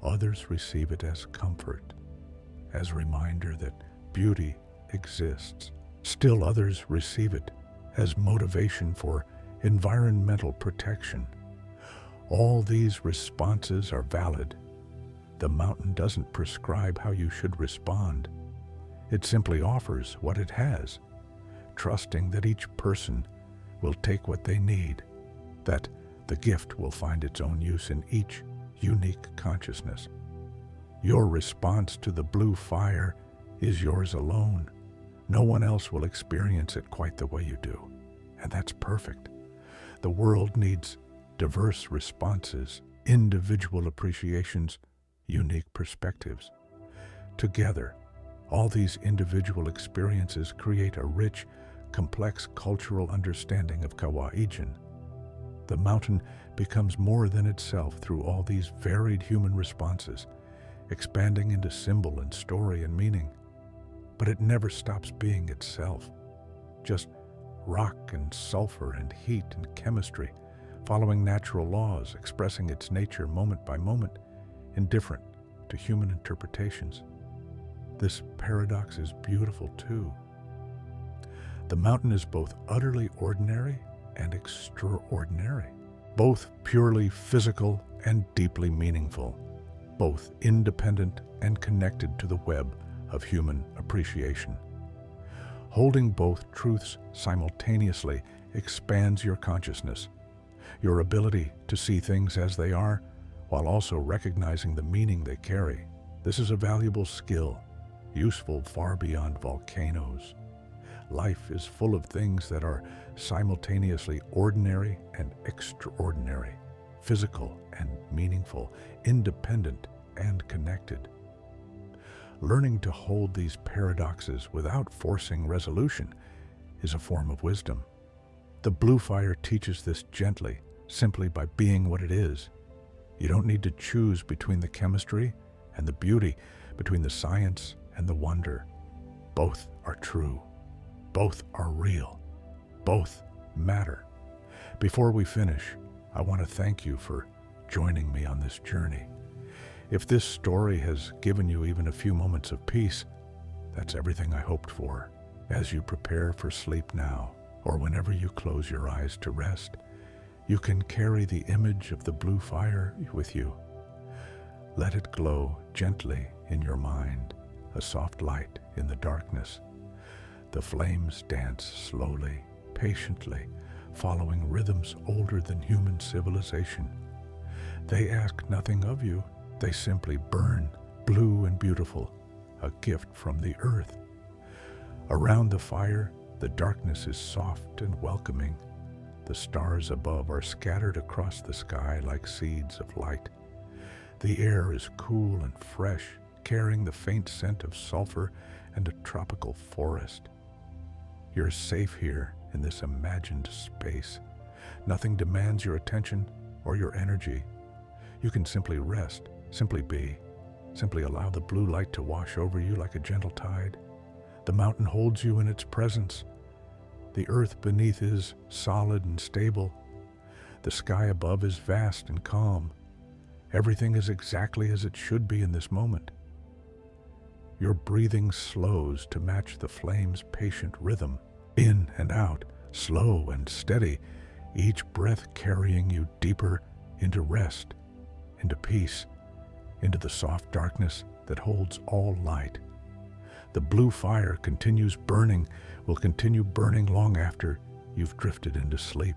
Others receive it as comfort, as a reminder that beauty exists. Still others receive it as motivation for environmental protection. All these responses are valid. The mountain doesn't prescribe how you should respond. It simply offers what it has, trusting that each person will take what they need, that the gift will find its own use in each unique consciousness. Your response to the blue fire is yours alone. No one else will experience it quite the way you do, and that's perfect. The world needs diverse responses, individual appreciations, unique perspectives. Together, all these individual experiences create a rich, complex cultural understanding of Kawaijin. The mountain becomes more than itself through all these varied human responses, expanding into symbol and story and meaning. But it never stops being itself, just rock and sulfur and heat and chemistry, following natural laws, expressing its nature moment by moment, indifferent to human interpretations. This paradox is beautiful too. The mountain is both utterly ordinary and extraordinary, both purely physical and deeply meaningful, both independent and connected to the web of human appreciation. Holding both truths simultaneously expands your consciousness, your ability to see things as they are, while also recognizing the meaning they carry. This is a valuable skill, useful far beyond volcanoes. Life is full of things that are simultaneously ordinary and extraordinary, physical and meaningful, independent and connected. Learning to hold these paradoxes without forcing resolution is a form of wisdom. The blue fire teaches this gently, simply by being what it is. You don't need to choose between the chemistry and the beauty, between the science and the wonder. Both are true. Both are real. Both matter. Before we finish, I want to thank you for joining me on this journey. If this story has given you even a few moments of peace, that's everything I hoped for. As you prepare for sleep now, or whenever you close your eyes to rest, you can carry the image of the blue fire with you. Let it glow gently in your mind, a soft light in the darkness. The flames dance slowly, patiently, following rhythms older than human civilization. They ask nothing of you. They simply burn, blue and beautiful, a gift from the earth. Around the fire, the darkness is soft and welcoming. The stars above are scattered across the sky like seeds of light. The air is cool and fresh, carrying the faint scent of sulfur and a tropical forest. You're safe here in this imagined space. Nothing demands your attention or your energy. You can simply rest, simply be, simply allow the blue light to wash over you like a gentle tide. The mountain holds you in its presence. The earth beneath is solid and stable. The sky above is vast and calm. Everything is exactly as it should be in this moment. Your breathing slows to match the flame's patient rhythm, in and out, slow and steady, each breath carrying you deeper into rest, into peace, into the soft darkness that holds all light. The blue fire continues burning, will continue burning long after you've drifted into sleep.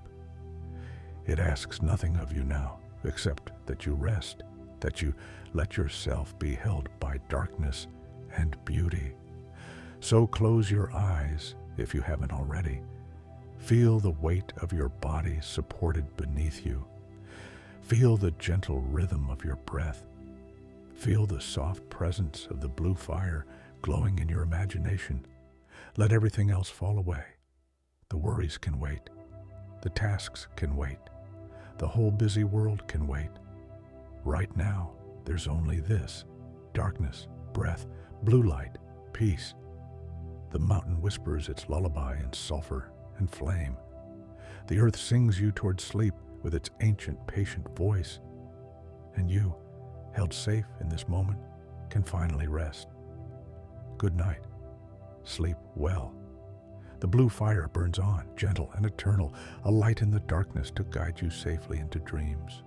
It asks nothing of you now, except that you rest, that you let yourself be held by darkness and beauty. So close your eyes, if you haven't already. Feel the weight of your body supported beneath you. Feel the gentle rhythm of your breath. Feel the soft presence of the blue fire glowing in your imagination. Let everything else fall away. The worries can wait. The tasks can wait. The whole busy world can wait. Right now, there's only this: darkness, breath, blue light, peace. The mountain whispers its lullaby in sulfur and flame. The earth sings you toward sleep with its ancient, patient voice. And you, held safe in this moment, can finally rest. Good night. Sleep well. The blue fire burns on, gentle and eternal, a light in the darkness to guide you safely into dreams.